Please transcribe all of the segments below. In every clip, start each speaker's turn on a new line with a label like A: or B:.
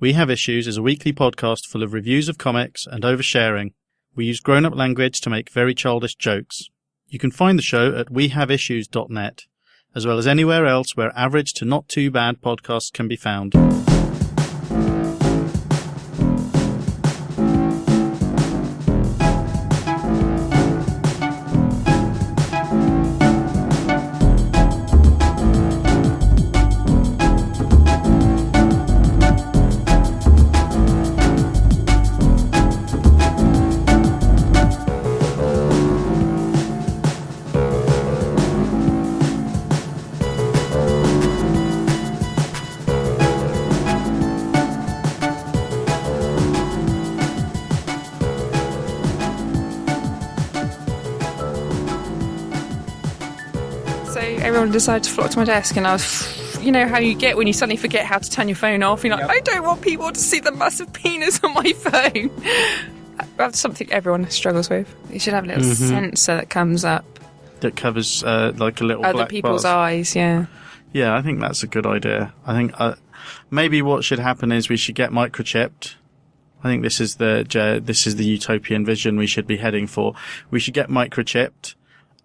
A: We Have Issues is a weekly podcast full of reviews of comics and oversharing. We use grown-up language to make very childish jokes. You can find the show at wehaveissues.net, as well as anywhere else where average to not too bad podcasts can be found.
B: Decided to flock to my desk, and I was, you know how you get when you suddenly forget how to turn your phone off. You're like, I don't want people to see the massive penis on my phone. That's something everyone struggles with. You should have a little sensor that comes up
A: that covers like a little
B: other
A: black
B: people's
A: bar.
B: eyes. Yeah,
A: I think that's a good idea. I think maybe what should happen is we should get microchipped. I think this is the utopian vision we should be heading for. We should get microchipped,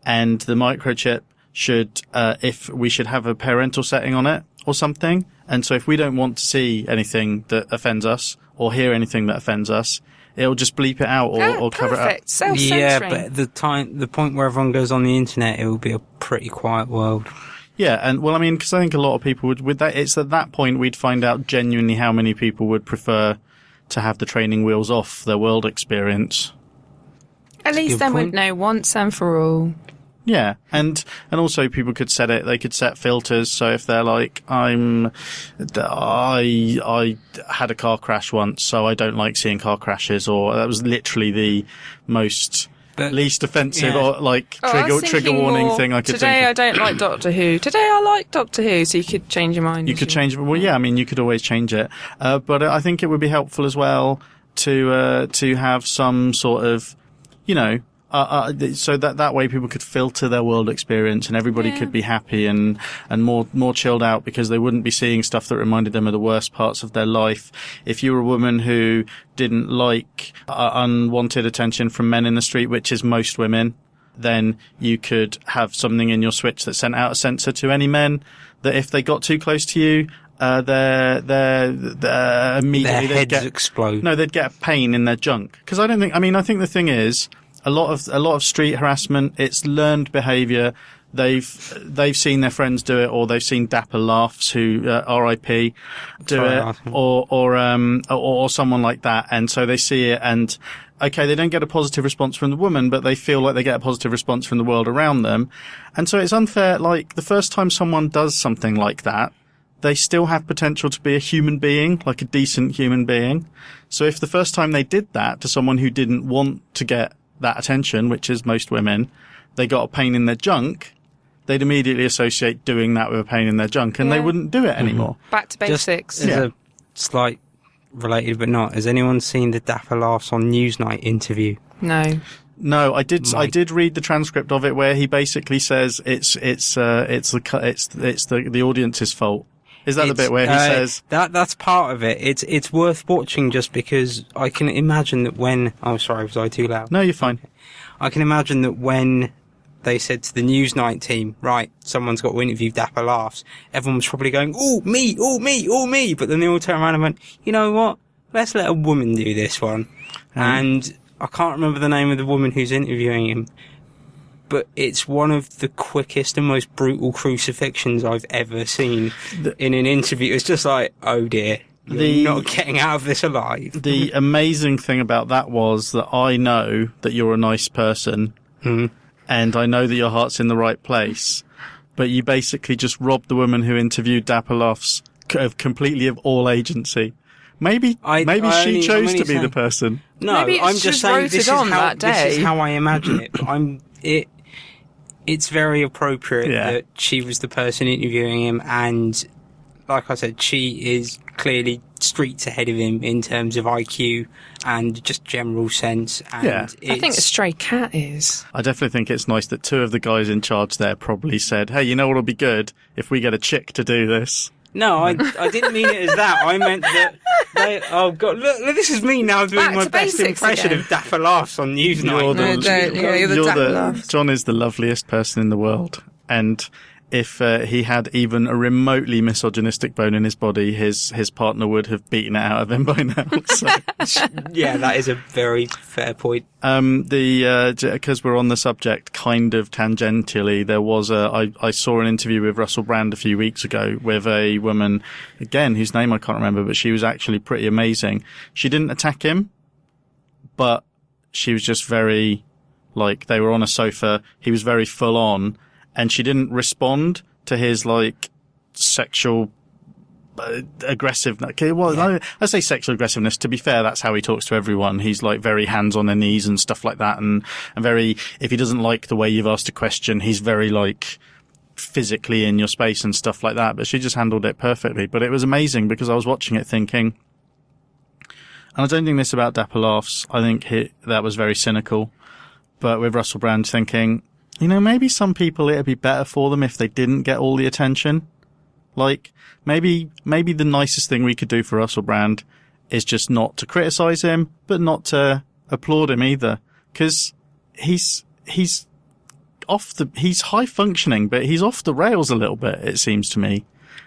A: and the microchip should have a parental setting on it or something. And so if we don't want to see anything that offends us or hear anything that offends us, it'll just bleep it out or cover it up.
B: Self-censoring.
C: Yeah, but the point where everyone goes on the internet, it will be a pretty quiet world.
A: Yeah, and well, I mean, because I think a lot of people would, with that, it's at that point we'd find out genuinely how many people would prefer to have the training wheels off their world experience.
B: At least then we'd know once and for all.
A: Yeah, and also people could they could set filters. So if they're like, I had a car crash once, so I don't like seeing car crashes, or that was literally the least offensive or like trigger warning thing I could think of.
B: Today I don't like Doctor Who. Today I like Doctor Who, so you could change your mind.
A: You could change it. Well, yeah, I mean, you could always change it. But I think it would be helpful as well to have some sort of, so that way people could filter their world experience and everybody could be happy and more chilled out, because they wouldn't be seeing stuff that reminded them of the worst parts of their life. If you were a woman who didn't like unwanted attention from men in the street, which is most women, then you could have something in your switch that sent out a sensor to any men that if they got too close to you, they're immediately
C: their heads explode.
A: No, they'd get a pain in their junk. Because I think the thing is, a lot of street harassment, it's learned behaviour. They've seen their friends do it, or they've seen Dapper Laughs, who R.I.P. do it, or someone like that, and so they see it, and okay, they don't get a positive response from the woman, but they feel like they get a positive response from the world around them, and so it's unfair. Like the first time someone does something like that, they still have potential to be a human being, like a decent human being. So if the first time they did that to someone who didn't want to get that attention, which is most women, they got a pain in their junk, they'd immediately associate doing that with a pain in their junk, and they wouldn't do it anymore.
B: Back to basics.
C: Just as a slight related but not, has anyone seen the Dapper Laughs on Newsnight interview?
B: No,
A: I did read the transcript of it where he basically says it's the audience's fault. Is that the bit where he says
C: that's part of it? It's worth watching just because I can imagine that when was I too loud?
A: No, you're fine.
C: I can imagine that when they said to the Newsnight team, right, someone's got to interview Dapper Laughs, everyone was probably going, oh me, but then they all turned around and went, you know what? Let's let a woman do this one. And I can't remember the name of the woman who's interviewing him, but it's one of the quickest and most brutal crucifixions I've ever seen in an interview. It's just like, oh dear, you're not getting out of this alive.
A: The amazing thing about that was that I know that you're a nice person, and I know that your heart's in the right place, but you basically just robbed the woman who interviewed Dapper Laughs completely of all agency. Maybe she chose to be the person.
C: No,
B: maybe
C: I'm just saying this is how I imagine it. But it's very appropriate that she was the person interviewing him, and like I said, she is clearly streets ahead of him in terms of IQ and just general sense. And
B: I think a stray cat is.
A: I definitely think it's nice that two of the guys in charge there probably said, hey, you know what'll be good? If we get a chick to do this.
C: No, I didn't mean it as that. I meant that oh god, look, this is me now doing
B: Back
C: my
B: to
C: best
B: basics
C: impression
B: again.
C: of Dapper Laughs on Newsnight.
B: No, don't. Yeah, you're the Dapper Laughs.
A: John is the loveliest person in the world, and if he had even a remotely misogynistic bone in his body, his partner would have beaten it out of him by now. So.
C: Yeah, that is a very fair point.
A: Because we're on the subject, kind of tangentially, there was I saw an interview with Russell Brand a few weeks ago with a woman, again, whose name I can't remember, but she was actually pretty amazing. She didn't attack him, but she was just very, like, they were on a sofa, he was very full on, and she didn't respond to his, like, sexual aggressiveness. Okay, well, yeah. I say sexual aggressiveness. To be fair, that's how he talks to everyone. He's like very hands on their knees and stuff like that, and very, if he doesn't like the way you've asked a question, he's very like physically in your space and stuff like that. But she just handled it perfectly. But it was amazing because I was watching it thinking, and I don't think this about Dapper Laughs. I think that was very cynical. But with Russell Brand thinking, you know, maybe some people it'd be better for them if they didn't get all the attention. Like, maybe the nicest thing we could do for Russell Brand is just not to criticize him, but not to applaud him either. Cause he's high functioning, but he's off the rails a little bit, it seems to me.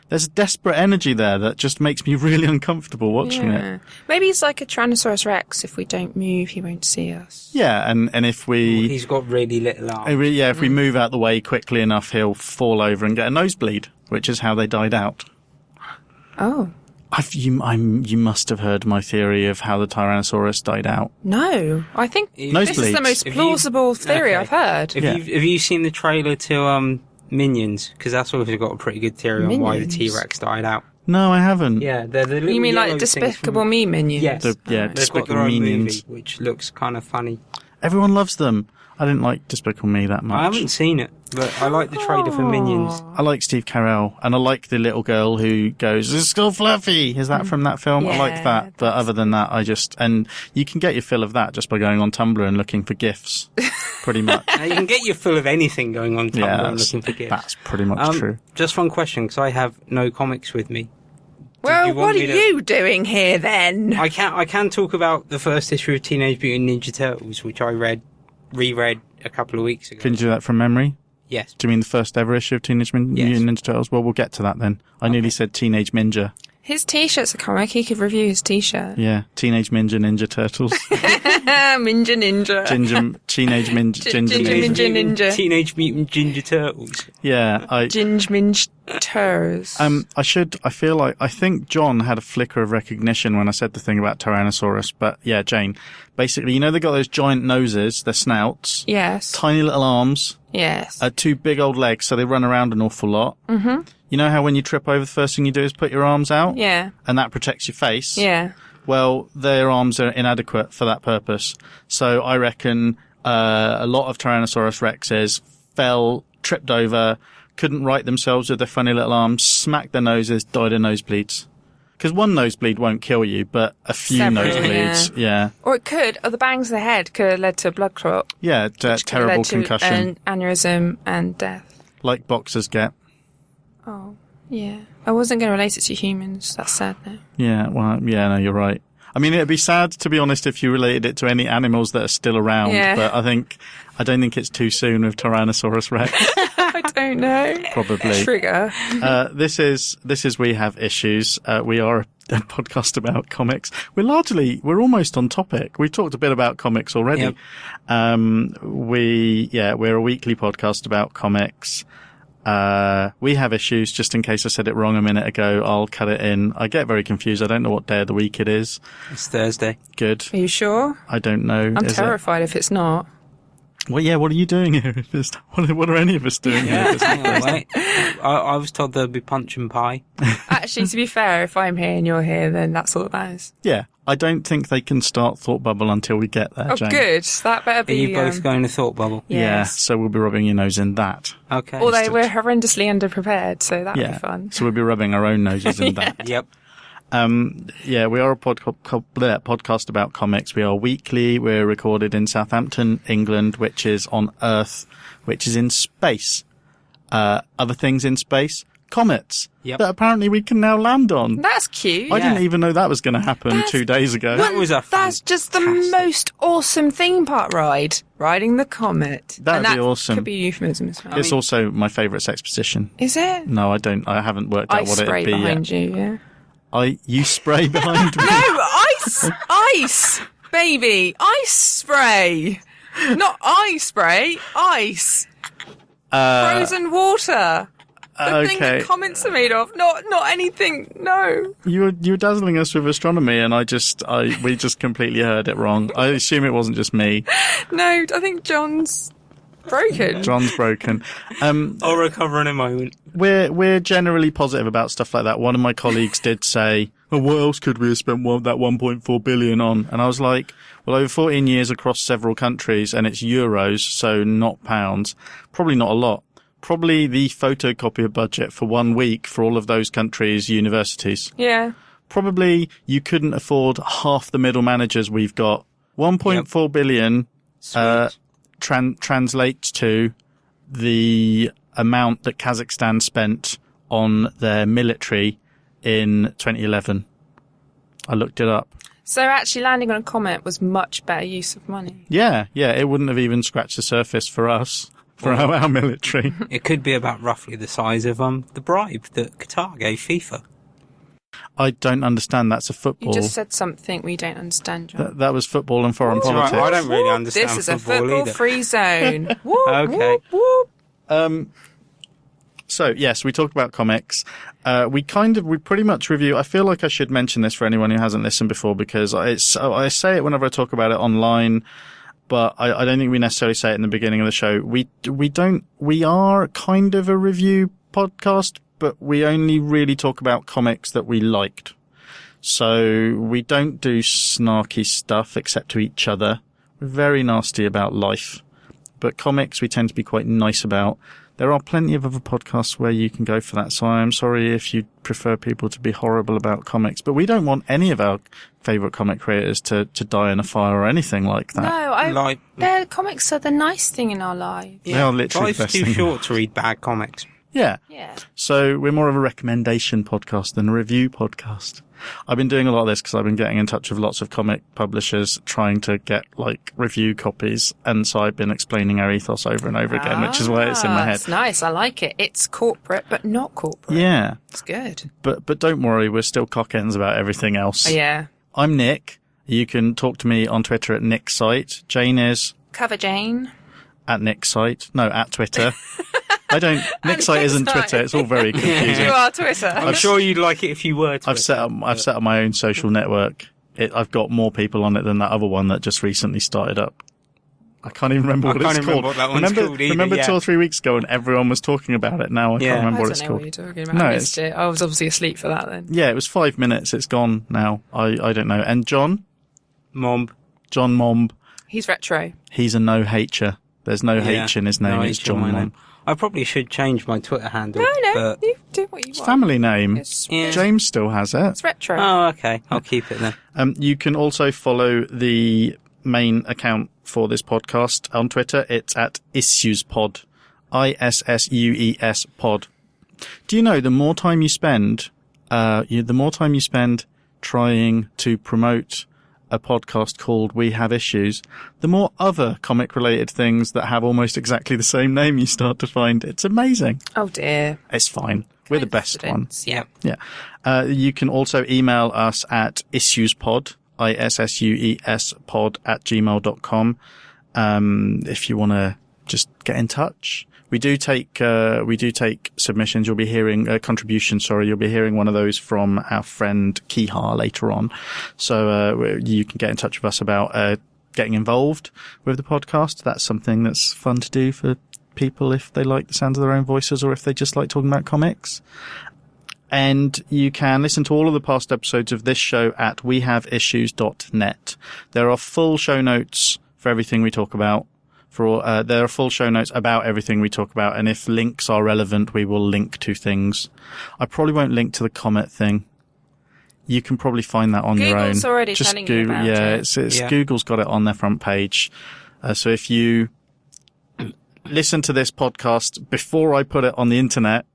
A: There's a desperate energy there that just makes me really uncomfortable watching it.
B: Maybe he's like a Tyrannosaurus Rex. If we don't move, he won't see us.
A: Yeah, and if we...
C: He's got really little arms.
A: If we move out the way quickly enough, he'll fall over and get a nosebleed, which is how they died out.
B: Oh.
A: You must have heard my theory of how the Tyrannosaurus died out.
B: No, I think this is the most plausible theory I've heard.
C: Have you seen the trailer to Minions? Because that's also got a pretty good theory on why the T-Rex died out.
A: No, I haven't.
C: Yeah, they're the little
B: You mean like
C: yellow
B: Despicable Me Minions?
C: Yes.
A: Despicable
C: They've got their own
A: Minions.
C: movie, which looks kind of funny.
A: Everyone loves them. I didn't like Despicable Me that much.
C: I haven't seen it, but I like the trailer for Minions.
A: I like Steve Carell, and I like the little girl who goes, "It's so fluffy." Is that from that film?
B: Yeah,
A: I like that. But other than that, and you can get your fill of that just by going on Tumblr and looking for GIFs, pretty much.
C: Now, you can get your fill of anything going on Tumblr and looking for GIFs.
A: That's pretty much true.
C: Just one question, because I have no comics with me.
B: Well, what are you doing here then?
C: I can talk about the first issue of Teenage Mutant Ninja Turtles, which I reread a couple of weeks ago.
A: Can you do that from memory?
C: Yes.
A: Do you mean the first ever issue of Teenage Mutant Ninja Turtles? Well, we'll get to that then. I nearly said Teenage Ninja.
B: His t-shirt's a comic. He could review his t-shirt.
A: Yeah, Teenage Ninja Turtles.
B: Ninja.
A: Teenage Ninja.
C: Teenage Mutant Ginger Turtles.
B: Ginge
A: Yeah,
B: Minge Turs.
A: I think John had a flicker of recognition when I said the thing about Tyrannosaurus, but yeah, Jane. Basically, you know, they got those giant noses, their snouts.
B: Yes.
A: Tiny little arms.
B: Yes.
A: Two big old legs, so they run around an awful lot. Mm-hmm. You know how when you trip over, the first thing you do is put your arms out?
B: Yeah.
A: And that protects your face?
B: Yeah.
A: Well, their arms are inadequate for that purpose. So I reckon a lot of Tyrannosaurus Rexes tripped over, couldn't right themselves with their funny little arms, smacked their noses, died of nosebleeds. Because one nosebleed won't kill you, but a few nosebleeds, yeah.
B: Or it could, or the bangs of the head could have led to a blood clot.
A: Yeah, terrible concussion.
B: Aneurysm and death.
A: Like boxers get.
B: Oh, yeah. I wasn't going to relate it to humans. That's sad now.
A: Yeah, well, yeah, no, you're right. I mean, it'd be sad, to be honest, if you related it to any animals that are still around, but I don't think it's too soon with Tyrannosaurus Rex.
B: I don't know.
A: Probably.
B: Trigger.
A: This is We Have Issues. We are a podcast about comics. We're almost on topic. We talked a bit about comics already.
C: Yep.
A: We're a weekly podcast about comics. We have issues, just in case I said it wrong a minute ago, I'll cut it in. I get very confused. I don't know what day of the week it is.
C: It's Thursday.
A: Good.
B: Are you sure?
A: I don't know.
B: I'm terrified if it's not.
A: Well, yeah, what are you doing here? What are any of us doing here?
C: Hang on, wait. I was told there'd be punch and pie.
B: Actually, to be fair, if I'm here and you're here, then that's all that matters.
A: Yeah. I don't think they can start Thoughtbubble until we get there,
B: Oh,
A: Jane.
B: good. That better be...
C: Are you both going to Thoughtbubble?
B: Yes.
A: Yeah, so we'll be rubbing your nose in that.
C: Okay.
B: Although we're horrendously underprepared, so that'll be fun.
A: So we'll be rubbing our own noses in that.
C: Yep.
A: We are a podcast about comics. We are weekly. We're recorded in Southampton, England, which is on Earth, which is in space. Other things in space, comets
C: Yep.
A: that apparently we can now land on.
B: That's cute.
A: I didn't even know that was going to happen 2 days ago.
C: That was a
B: That's just the
C: fantastic-
B: most awesome theme park ride. Riding the comet.
A: That'd
B: And
A: be awesome.
B: Could be a euphemism as well.
A: It's also my favourite sex position.
B: Is it?
A: No, I haven't worked out
B: Ice
A: what
B: spray
A: it'd be
B: behind
A: yet.
B: you, yeah.
A: You spray behind me.
B: No, ice, baby, ice spray, not eye spray, ice, frozen water. The thing
A: Okay.
B: that comments are made of, not anything. No,
A: You were dazzling us with astronomy, and we just completely heard it wrong. I assume it wasn't just me.
B: no. I think John's broken.
A: John's broken.
C: I'll recover in a moment.
A: We're generally positive about stuff like that. One of my colleagues did say, "Well, what else could we have spent that 1.4 billion on?" And I was like, "Well, over 14 years across several countries, and it's euros, so not pounds. Probably not a lot. Probably the photocopier budget for 1 week for all of those countries' universities.
B: Yeah,
A: Probably you couldn't afford half the middle managers we've got. 1.4 billion
C: Sweet.
A: translates to the amount that Kazakhstan spent on their military in 2011. I looked it up.
B: so actually landing on a comet was much better use of money.
A: Yeah, it wouldn't have even scratched the surface for us, for our military.
C: It could be about roughly the size of the bribe that Qatar gave FIFA.
A: I don't understand. That's a football.
B: You just said something we don't understand, John.
A: That was football and foreign
C: It's all right,
A: politics.
C: I don't really understand
B: This is a
C: football either.
B: football-free zone. Whoop,
C: Okay.
B: whoop, whoop.
A: So, yes, we talked about comics. We pretty much review. I feel like I should mention this for anyone who hasn't listened before, because I say it whenever I talk about it online, but I don't think we necessarily say it in the beginning of the show. We are kind of a review podcast, but we only really talk about comics that we liked. So we don't do snarky stuff except to each other. We're very nasty about life, but comics we tend to be quite nice about. There are plenty of other podcasts where you can go for that, so I'm sorry if you prefer people to be horrible about comics, but we don't want any of our favourite comic creators to die in a fire or anything like that.
B: No, their comics are the nice thing in our lives.
A: They are literally
C: Life's
A: the best
C: too
A: thing.
C: short to read bad comics.
A: Yeah.
B: Yeah.
A: So we're more of a recommendation podcast than a review podcast. I've been doing a lot of this because I've been getting in touch with lots of comic publishers trying to get review copies. And so I've been explaining our ethos over and over again, which is why it's in my head.
B: It's nice. I like it. It's corporate, but not corporate.
A: Yeah.
B: It's good.
A: But don't worry, we're still cockends about everything else.
B: Yeah.
A: I'm Nick. You can talk to me on Twitter at NickSite. Jane is
B: Cover Jane.
A: at NickSite. No, at Twitter. NickSite isn't
B: NickSite.
A: Twitter. It's all very confusing.
B: You are Twitter.
C: I'm sure you'd like it if you were.
A: I've set up my own social network. I've got more people on it than that other one that just recently started up. I can't even remember what it's
C: can't remember
A: called.
C: what that one's called either,
A: remember
C: yeah.
A: 2 or 3 weeks ago when everyone was talking about it. Now I
C: Yeah.
A: can't remember
B: I
A: what
B: don't
A: it's
B: know
A: called.
B: what you're talking about.
A: No,
B: I missed it. I was obviously asleep for that then.
A: Yeah, it was 5 minutes. It's gone now. I don't know. And John Momb,
B: He's retro.
A: he's a no-hater. There's no H in his name.
C: No
A: It's
C: H in
A: John
C: my
A: Momb.
C: name. I probably should change my Twitter handle.
B: No,
C: But...
B: you do what you
A: It's
B: want.
A: family name.
B: It's,
C: Yeah.
A: James still has it.
B: it's retro.
C: Oh, okay. I'll keep it then.
A: You can also follow the main account for this podcast on Twitter. It's at IssuesPod. ISSUES pod. Do you know the more time you spend, trying to promote a podcast called We Have Issues, the more other comic related things that have almost exactly the same name you start to find. It's amazing.
B: Oh dear.
A: It's fine. We're the best one.
B: Coincidence. Yeah.
A: Yeah. You can also email us at issuespod, ISSUES pod @gmail.com. If you want to just get in touch. We do take submissions. You'll be hearing contributions. Sorry, you'll be hearing one of those from our friend Kihar later on. So you can get in touch with us about getting involved with the podcast. That's something that's fun to do for people if they like the sound of their own voices or if they just like talking about comics. And you can listen to all of the past episodes of this show at wehaveissues.net. There are full show notes for everything we talk about. There are full show notes about everything we talk about, and if links are relevant, we will link to things. I probably won't link to the comet thing. You can probably find that on your own.
B: Google's already
A: Just
B: telling you about it.
A: Yeah. Google's got it on their front page. So if you listen to this podcast before I put it on the internet,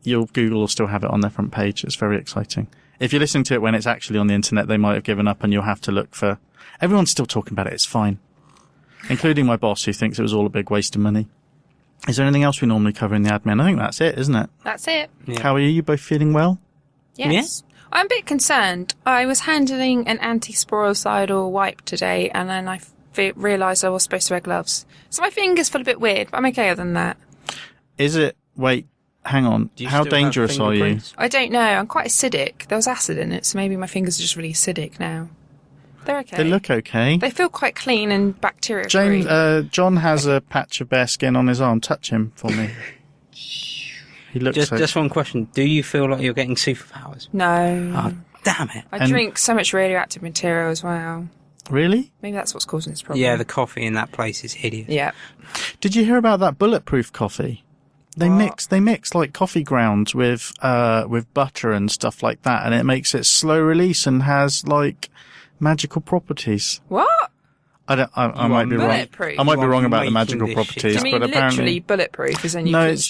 A: Google will still have it on their front page. It's very exciting. If you're listening to it when it's actually on the internet, they might have given up and you'll have to look for... Everyone's still talking about it. It's fine. Including my boss, who thinks it was all a big waste of money. Is there anything else we normally cover in the admin? I think that's it, isn't it?
B: That's it.
C: Yeah.
A: How are you? You both feeling well?
B: Yes. Yeah. I'm a bit concerned. I was handling an anti-sporocidal wipe today, and then I realised I was supposed to wear gloves. So my fingers feel a bit weird, but I'm okay other than that.
A: Is it... Wait, hang on. How dangerous are you?
B: I don't know. I'm quite acidic. There was acid in it, so maybe my fingers are just really acidic now. They're okay.
A: They look okay.
B: They feel quite clean and bacteria-free.
A: John has a patch of bare skin on his arm. Touch him for me. He looks
C: just one question. Do you feel like you're getting superpowers?
B: No.
C: Oh, damn it.
B: I drink so much radioactive material as well.
A: Really?
B: Maybe that's what's causing this problem.
C: Yeah, the coffee in that place is hideous.
B: Yeah.
A: Did you hear about that bulletproof coffee? They mix like coffee grounds with butter and stuff like that, and it makes it slow release and has like magical properties.
B: What?
A: I might be wrong. I might be wrong about the magical properties,
B: but apparently literally bulletproof is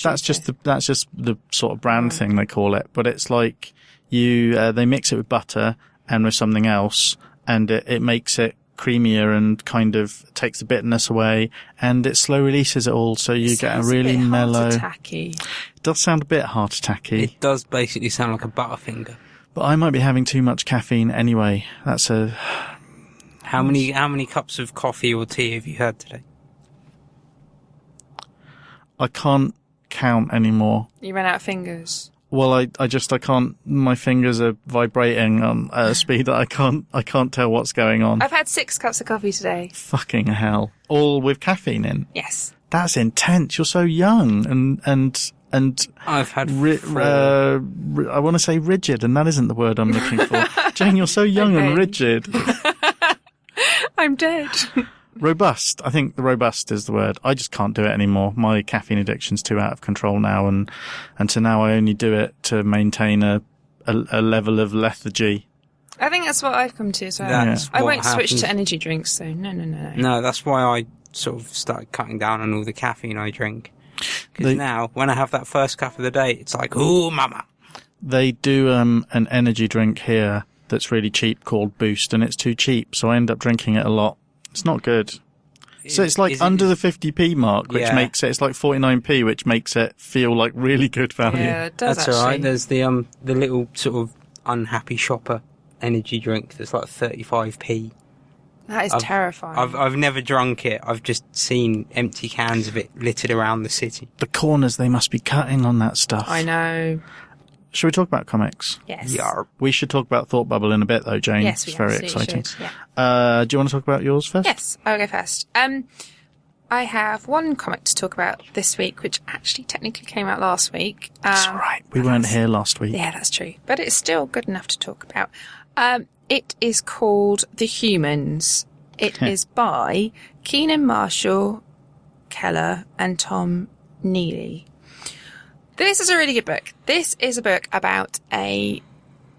A: that's just the sort of brand thing they call it. But it's like they mix it with butter and with something else, and it makes it creamier and kind of takes the bitterness away, and it slow releases it all, so you get a really mellow.
B: Heart-attacky.
A: It does sound a bit heart-attacky.
C: It does basically sound like a Butterfinger.
A: But I might be having too much caffeine anyway. That's a...
C: How many cups of coffee or tea have you had today?
A: I can't count anymore.
B: You ran out of fingers.
A: Well, I can't, my fingers are vibrating on a speed that I can't tell what's going on.
B: I've had 6 cups of coffee today.
A: Fucking hell. All with caffeine in?
B: Yes.
A: That's intense. You're so young and
C: I've had
A: I want to say rigid, and that isn't the word I'm looking for. Jane, you're so young and rigid.
B: I'm dead.
A: Robust. I think the robust is the word. I just can't do it anymore. My caffeine addiction's too out of control now, and so now I only do it to maintain a level of lethargy.
B: I think that's what I've come to as well. I won't switch to energy drinks, so no.
C: No, that's why I sort of started cutting down on all the caffeine I drink. Because now, when I have that first cup of the day, it's like, ooh, mama.
A: They do an energy drink here that's really cheap called Boost, and it's too cheap, so I end up drinking it a lot. It's not good. So it's like under the 50p mark, which makes it's like 49p, which makes it feel like really good value.
B: Yeah, it does.
C: That's alright. There's the little sort of unhappy shopper energy drink that's like 35p.
B: That is terrifying.
C: I've never drunk it. I've just seen empty cans of it littered around the city.
A: The corners they must be cutting on that stuff.
B: I know.
A: Should we talk about comics?
B: Yes.
C: Yeah.
A: We should talk about Thoughtbubble in a bit, though, Jane.
B: Yes, we
A: It's very exciting.
B: should. Yeah.
A: Do you want to talk about yours first?
B: Yes, I'll go first. I have one comic to talk about this week, which actually technically came out last week.
A: That's all right. We weren't here last week.
B: Yeah, that's true. But it's still good enough to talk about. It is called The Humans. It is by Keenan, Marshall, Keller, and Tom Neely. This is a really good book. This is a book about a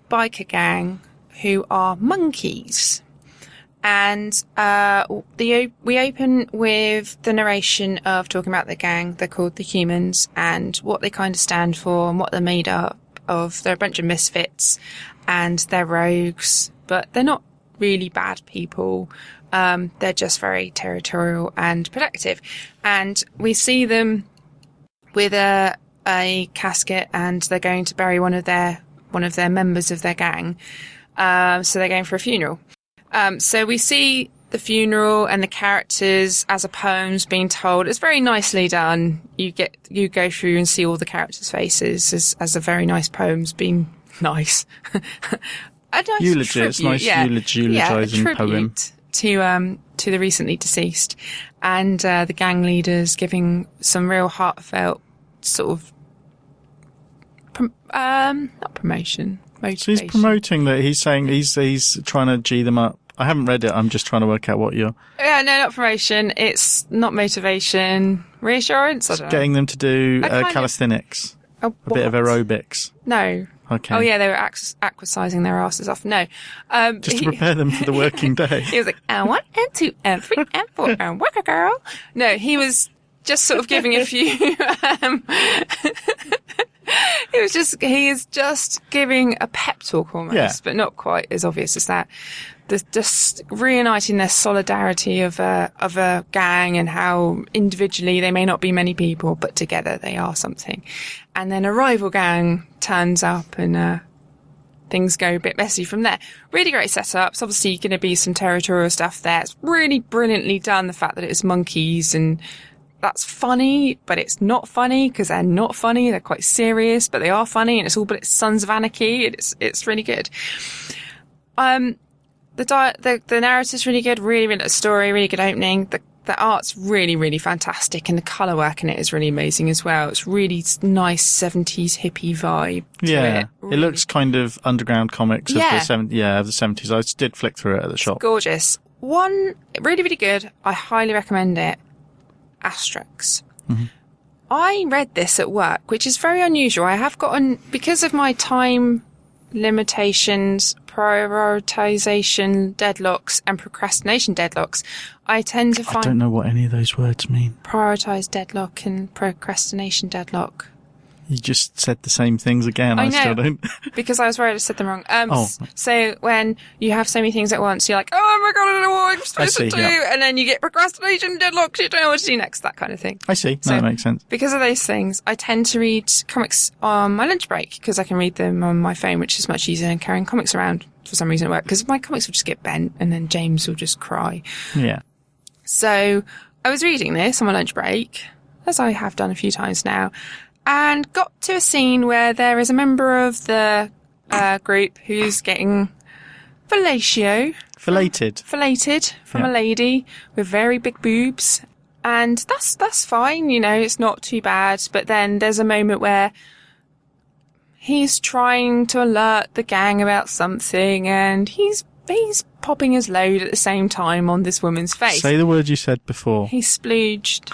B: biker gang who are monkeys. And we open with the narration of talking about the gang. They're called the Humans, and what they kind of stand for and what they're made up of. They're a bunch of misfits, and they're rogues, but they're not really bad people. They're just very territorial and protective. And we see them with a casket, and they're going to bury one of their members of their gang. So they're going for a funeral. So we see the funeral and the characters as a poem's being told. It's very nicely done. You go through and see all the characters' faces as a very nice poem's being nice. A nice
A: eulogy.
B: tribute,
A: It's nice eulogizing poem
B: to the recently deceased, and the gang leaders giving some real heartfelt sort of not promotion. Motivation.
A: So he's promoting that. He's saying he's trying to G them up. I haven't read it. I'm just trying to work out what you're...
B: Yeah, no, not promotion. It's not motivation. Reassurance? I don't know.
A: Getting them to do calisthenics. A bit of aerobics.
B: No.
A: Okay.
B: Oh, yeah, they were aquasizing their asses off. No.
A: Just to prepare them for the working day.
B: He was like, and 1 and 2 and 3 and 4 and work a girl. No, he was just sort of giving a few... It was just, he is just giving a pep talk almost, but not quite as obvious as that. Just reuniting their solidarity of a gang and how individually they may not be many people, but together they are something. And then a rival gang turns up and, things go a bit messy from there. Really great setups. Obviously going to be some territorial stuff there. It's really brilliantly done. The fact that it's monkeys and that's funny, but it's not funny because they're not funny. They're quite serious, but they are funny, and it's all but it's Sons of Anarchy. It's really good. The narrative's really good. Really the story, really good opening. The art's really, really fantastic, and the colour work in it is really amazing as well. It's really nice 70s hippie vibe to it. Really.
A: It looks kind of underground comics of the 70s. I did flick through it at the shop.
B: Gorgeous. One, really, really good. I highly recommend it. Asterix.
A: Mm-hmm.
B: I read this at work, which is very unusual. I have gotten, because of my time limitations, prioritization deadlocks, and procrastination deadlocks, I tend to find...
A: I don't know what any of those words mean.
B: Prioritize deadlock and procrastination deadlock.
A: You just said the same things again. I still don't.
B: Because I was worried I said them wrong. So when you have so many things at once, you're like, oh my God, I don't know what I'm supposed to do. Yeah. And then you get procrastination deadlock, you don't know what to do next, that kind of thing.
A: I see. No, that makes sense.
B: Because of those things, I tend to read comics on my lunch break because I can read them on my phone, which is much easier than carrying comics around for some reason at work, because my comics will just get bent and then James will just cry.
A: Yeah.
B: So I was reading this on my lunch break, as I have done a few times now, and got to a scene where there is a member of the group who's getting fellatio. Fellated from a lady with very big boobs. And that's fine, you know, it's not too bad. But then there's a moment where he's trying to alert the gang about something, and he's popping his load at the same time on this woman's face.
A: Say the word you said before.
B: He splooged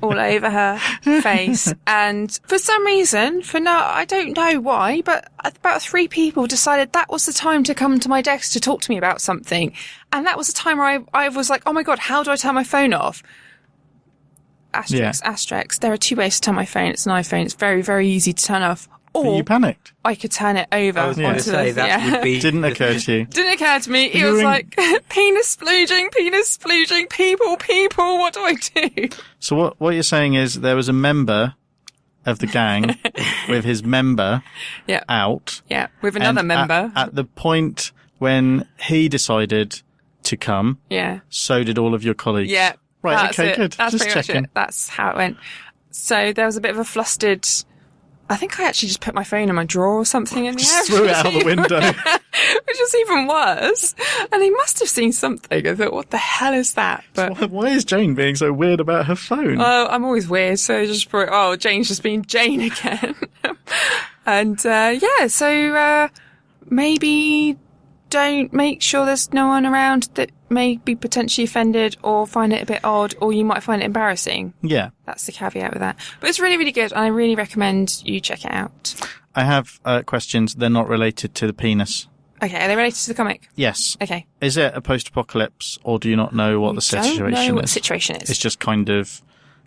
B: all over her face. And for some reason, I don't know why, but about 3 people decided that was the time to come to my desk to talk to me about something. And that was the time where I was like, oh my God, how do I turn my phone off? Asterix. There are 2 ways to turn my phone. It's an iPhone. It's very, very easy to turn off. Or
A: you panicked.
B: I could turn it over.
C: I was going to say that would be...
A: Didn't occur to you.
B: Didn't occur to me. It was like, penis splooging, people, what do I do?
A: So what you're saying is there was a member of the gang with his member out.
B: Yeah, with another member.
A: At the point when he decided to come, so did all of your colleagues.
B: Yeah.
A: Right, okay, good.
B: That's
A: just
B: pretty
A: checking.
B: much it. That's how it went. So there was a bit of a flustered... I think I actually just put my phone in my drawer or something in the air.
A: Just threw it out the window.
B: Which is even worse. And he must have seen something. I thought, what the hell is that? But
A: so why is Jane being so weird about her phone?
B: Oh, I'm always weird. So I just thought, Jane's just being Jane again. And, so, maybe don't make sure there's no one around that may be potentially offended or find it a bit odd, or you might find it embarrassing.
A: Yeah.
B: That's the caveat with that. But it's really, really good, and I really recommend you check it out.
A: I have questions. They're not related to the penis.
B: Okay, are they related to the comic?
A: Yes.
B: Okay.
A: Is it a post-apocalypse, or do you not know what the situation is?
B: I don't know what the situation is.
A: It's just kind of...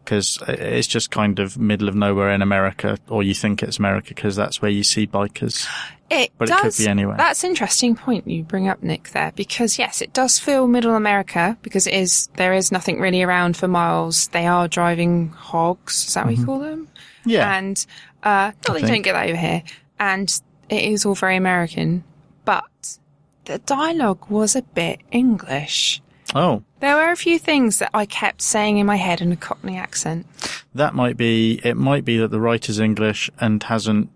A: because it's just kind of middle of nowhere in America, or you think it's America because that's where you see bikers. It could be anywhere.
B: That's an interesting point you bring up, Nick, there, because yes, it does feel middle America because there is nothing really around for miles. They are driving hogs. Is that what you call them?
A: Yeah.
B: And, they don't get that over here. And it is all very American, but the dialogue was a bit English.
A: Oh.
B: There were a few things that I kept saying in my head in a Cockney accent.
A: It might be that the writer's English and hasn't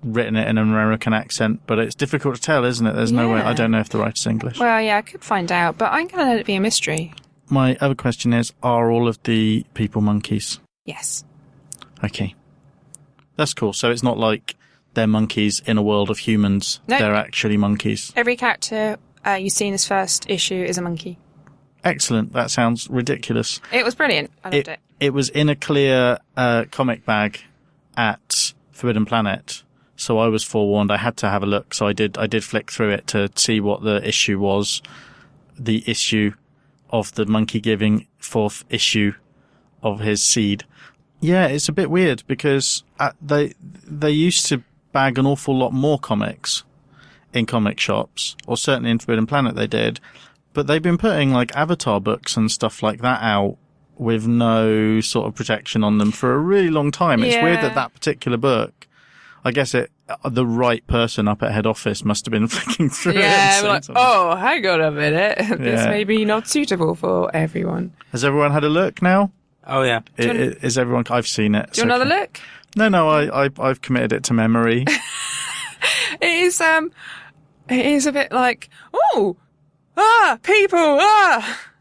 A: written it in an American accent, but it's difficult to tell, isn't it? There's no way. I don't know if the writer's English.
B: Well, yeah, I could find out, but I'm going to let it be a mystery.
A: My other question is, are all of the people monkeys?
B: Yes.
A: Okay. That's cool. So it's not like they're monkeys in a world of humans.
B: Nope.
A: They're actually monkeys.
B: Every character you see in this first issue is a monkey.
A: Excellent. That sounds ridiculous.
B: It was brilliant. I loved it.
A: It was in a clear comic bag at Forbidden Planet, so I was forewarned. I had to have a look, so I did flick through it to see what the issue was. The issue of the monkey giving 4th issue of his seed. Yeah, it's a bit weird because they used to bag an awful lot more comics in comic shops, or certainly in Forbidden Planet they did, but they've been putting like Avatar books and stuff like that out with no sort of protection on them for a really long time. It's weird that particular book, I guess the right person up at head office must have been flicking through it.
B: Yeah, like, oh, hang on a minute. This may be not suitable for everyone.
A: Has everyone had a look now?
C: Oh, yeah.
A: Is everyone... I've seen it.
B: Do you want another look?
A: No, I've committed it to memory.
B: It is a bit like, people,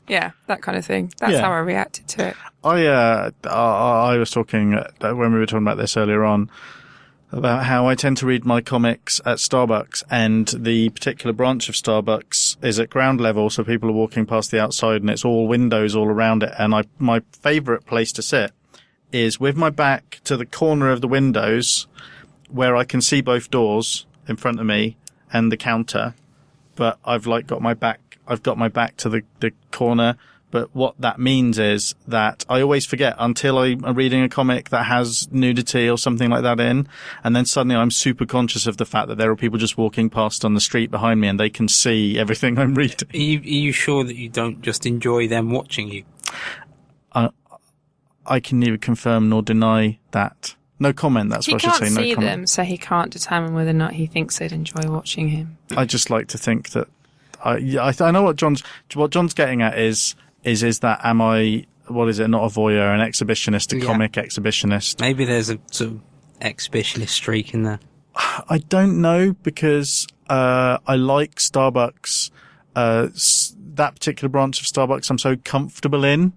B: Yeah, that kind of thing. That's how I reacted to it.
A: I was talking, when we were talking about this earlier on, about how I tend to read my comics at Starbucks, and the particular branch of Starbucks is at ground level, so people are walking past the outside and it's all windows all around it. And my favourite place to sit is with my back to the corner of the windows where I can see both doors in front of me and the counter, but I've got my back to the corner. But what that means is that I always forget until I'm reading a comic that has nudity or something like that in, and then suddenly I'm super conscious of the fact that there are people just walking past on the street behind me and they can see everything I'm reading.
C: Are you sure that you don't just enjoy them watching you?
A: I can neither confirm nor deny that. No comment, that's what I should say.
B: He
A: No
B: can't see
A: comment.
B: them, so he can't determine whether or not he thinks they'd enjoy watching him.
A: I just like to think that I know what John's getting at is that am I, what is it, not a voyeur, an exhibitionist, a comic exhibitionist?
C: Maybe there's a sort of exhibitionist streak in there.
A: I don't know, because I like Starbucks, that particular branch of Starbucks I'm so comfortable in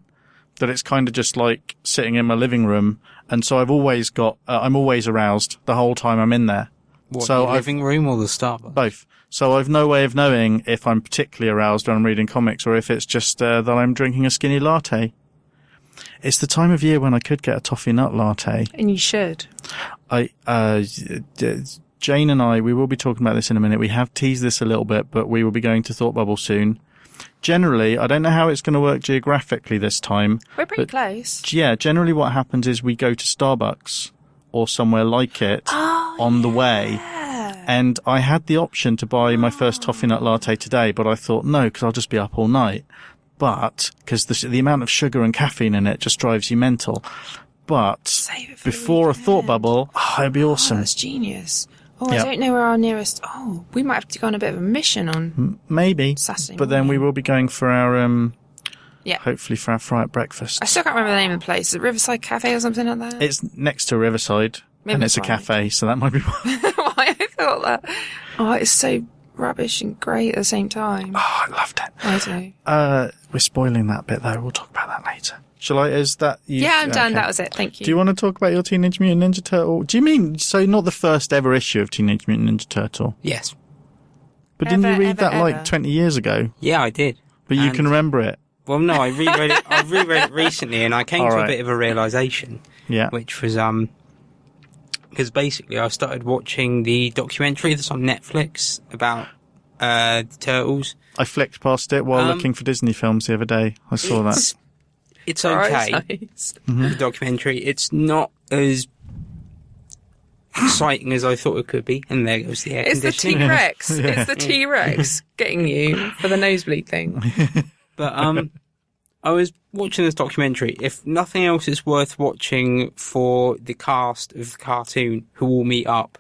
A: that it's kind of just like sitting in my living room, and so I've always got I'm always aroused the whole time I'm in there.
C: What,
A: so
C: the living room or the Starbucks?
A: Both. So I've no way of knowing if I'm particularly aroused when I'm reading comics or if it's just that I'm drinking a skinny latte. It's the time of year when I could get a toffee nut latte.
B: And you should.
A: Jane and I, we will be talking about this in a minute. We have teased this a little bit, but we will be going to Thoughtbubble soon. Generally, I don't know how it's going to work geographically this time.
B: We're pretty close.
A: Yeah, generally what happens is we go to Starbucks or somewhere like it on the way. And I had the option to buy my first toffee nut latte today, but I thought, no, because I'll just be up all night. But, because the amount of sugar and caffeine in it just drives you mental. But, before a thought bubble, it'd be awesome.
B: That's genius. I don't know where our nearest... we might have to go on a bit of a mission on...
A: Maybe.
B: Saturday
A: but then we will be going for our...
B: Yeah.
A: Hopefully for our Fright breakfast.
B: I still can't remember the name of the place. Is it Riverside Cafe or something like that?
A: It's next to Riverside. And it's a cafe, so that might be why.
B: Why I thought that. It's so rubbish and great at the same time.
A: I loved it.
B: I do.
A: We're spoiling that bit though. We'll talk about that later. Shall I? Is that you?
B: Yeah, I'm done.
A: Okay.
B: That was it. Thank you.
A: Do you want to talk about your Teenage Mutant Ninja Turtle? Do you mean, so not the first ever issue of Teenage Mutant Ninja Turtle?
C: Yes.
A: But didn't you read that like 20 years ago?
C: Yeah, I did.
A: But you can remember it?
C: Well, no, I reread it recently, and I came to a bit of a realisation.
A: Yeah.
C: Which was, because basically I started watching the documentary that's on Netflix about the Turtles.
A: I flicked past it while looking for Disney films the other day. I saw that.
C: It's okay. The documentary. It's not as exciting as I thought it could be. And there goes the air conditioning.
B: T-Rex. It's the T-Rex getting you for the nosebleed thing.
C: But I was watching this documentary. If nothing else, it's worth watching for the cast of the cartoon who all meet up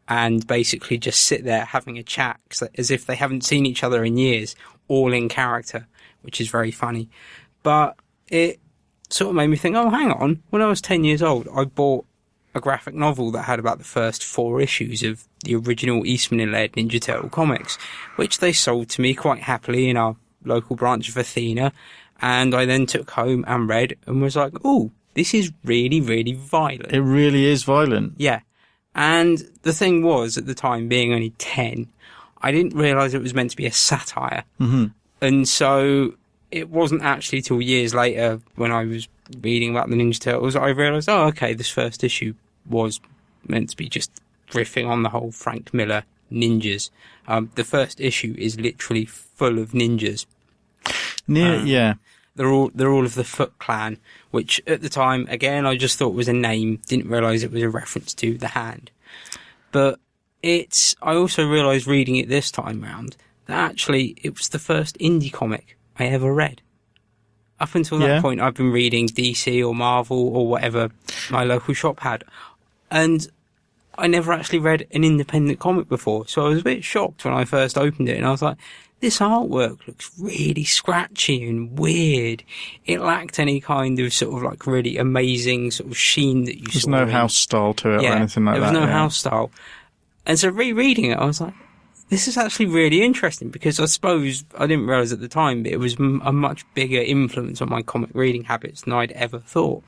C: and basically just sit there having a chat as if they haven't seen each other in years, all in character, which is very funny. But it sort of made me think, hang on. When I was 10 years old, I bought a graphic novel that had about the first 4 issues of the original Eastman and Laird Ninja Turtle comics, which they sold to me quite happily in our local branch of Athena. And I then took home and read and was like, this is really, really violent.
A: It really is violent.
C: Yeah. And the thing was, at the time, being only 10, I didn't realise it was meant to be a satire.
A: Mm-hmm.
C: And so it wasn't actually till years later when I was reading about the Ninja Turtles I realised, okay, this first issue was meant to be just riffing on the whole Frank Miller ninjas. The first issue is literally full of ninjas.
A: Yeah.
C: They're all of the Foot Clan, which at the time, again, I just thought was a name. Didn't realise it was a reference to the Hand. But I also realised reading it this time round that actually it was the first indie comic I ever read. Up until that point, I've been reading DC or Marvel or whatever my local shop had. And I never actually read an independent comic before. So I was a bit shocked when I first opened it, and I was like, this artwork looks really scratchy and weird. It lacked any kind of sort of like really amazing sort of sheen that you saw.
A: There's no house style to it or anything like that.
C: There was no house style. And so rereading it, I was like, this is actually really interesting, because I suppose I didn't realise at the time, but it was a much bigger influence on my comic reading habits than I'd ever thought.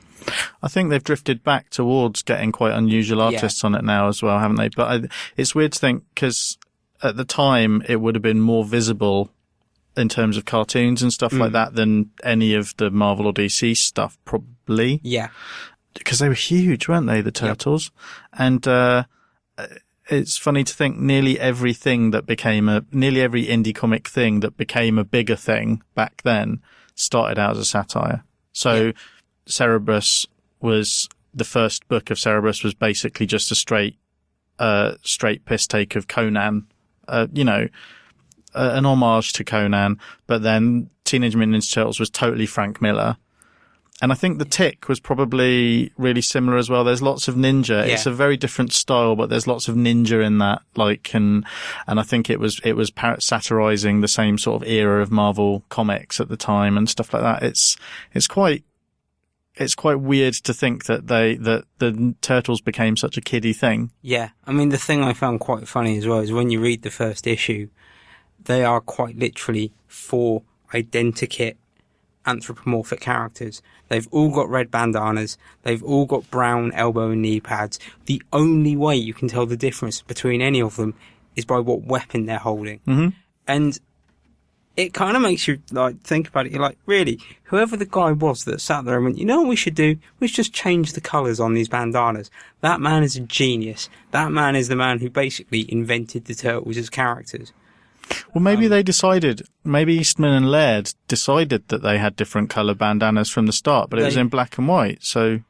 A: I think they've drifted back towards getting quite unusual artists on it now as well, haven't they? But it's weird to think, because at the time it would have been more visible in terms of cartoons and stuff like that than any of the Marvel or DC stuff, probably.
C: Yeah.
A: Because they were huge, weren't they, the Turtles? Yep. And it's funny to think nearly every indie comic thing that became a bigger thing back then started out as a satire. So Cerebrus was, the first book of Cerebrus was basically just a straight piss take of Conan, an homage to Conan, but then Teenage Mutant Ninja Turtles was totally Frank Miller. And I think the Tick was probably really similar as well. There's lots of ninja. Yeah. It's a very different style, but there's lots of ninja in that. And I think it was satirizing the same sort of era of Marvel comics at the time and stuff like that. It's quite weird to think that the Turtles became such a kiddie thing. Yeah.
C: I mean, the thing I found quite funny as well is when you read the first issue, they are quite literally 4 identikit anthropomorphic characters. They've all got red bandanas. They've all got brown elbow and knee pads. The only way you can tell the difference between any of them is by what weapon they're holding. Mm-hmm. And it kind of makes you like think about it. You're like, really, whoever the guy was that sat there and went, you know what we should do? We should just change the colours on these bandanas. That man is a genius. That man is the man who basically invented the Turtles as characters.
A: Well, maybe maybe Eastman and Laird decided that they had different colour bandanas from the start, but it was in black and white. So,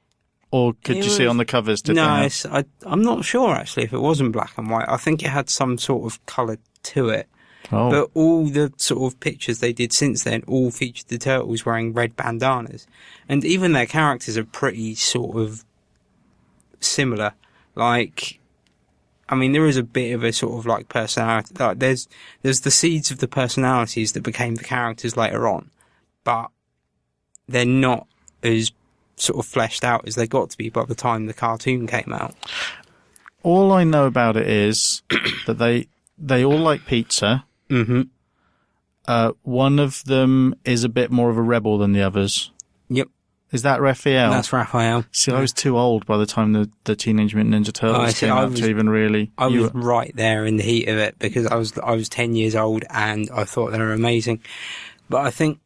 A: or could you see on the covers?
C: I'm not sure actually if it was in black and white. I think it had some sort of colour to it. Oh. But all the sort of pictures they did since then all featured the Turtles wearing red bandanas. And even their characters are pretty sort of similar. Like, I mean, there is a bit of a sort of like personality. Like there's the seeds of the personalities that became the characters later on, but they're not as sort of fleshed out as they got to be by the time the cartoon came out.
A: All I know about it is that they all like pizza.
C: Mm-hmm.
A: One of them is a bit more of a rebel than the others.
C: Yep.
A: Is that Raphael?
C: That's Raphael.
A: See, I was too old by the time the Teenage Mutant Ninja Turtles came out to even really...
C: I was right there in the heat of it because I was 10 years old and I thought they were amazing. But I think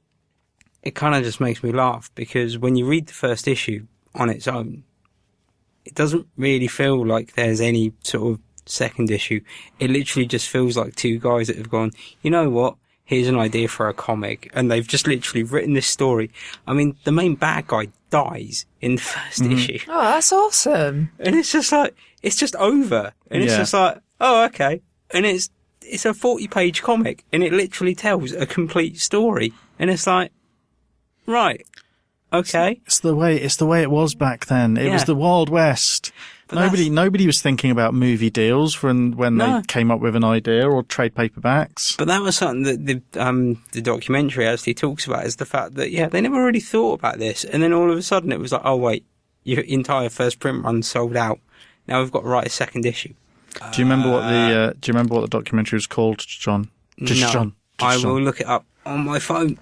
C: it kind of just makes me laugh because when you read the first issue on its own, it doesn't really feel like there's any sort of second issue. It literally just feels like 2 guys that have gone, you know what? Here's an idea for a comic, and they've just literally written this story. I mean, the main bad guy dies in the first issue.
B: Oh, that's awesome.
C: And it's just like, it's just over. And it's just like, oh, okay. And it's a 40-page comic, and it literally tells a complete story. And it's like, right, okay.
A: It's the way it was back then. It was the Wild West. Nobody was thinking about movie deals when they came up with an idea or trade paperbacks.
C: But that was something that the documentary actually talks about, is the fact that they never really thought about this, and then all of a sudden it was like, oh wait, your entire first print run sold out. Now we've got to write a second issue.
A: Do you remember what the documentary was called, John? John.
C: I will look it up on my phone.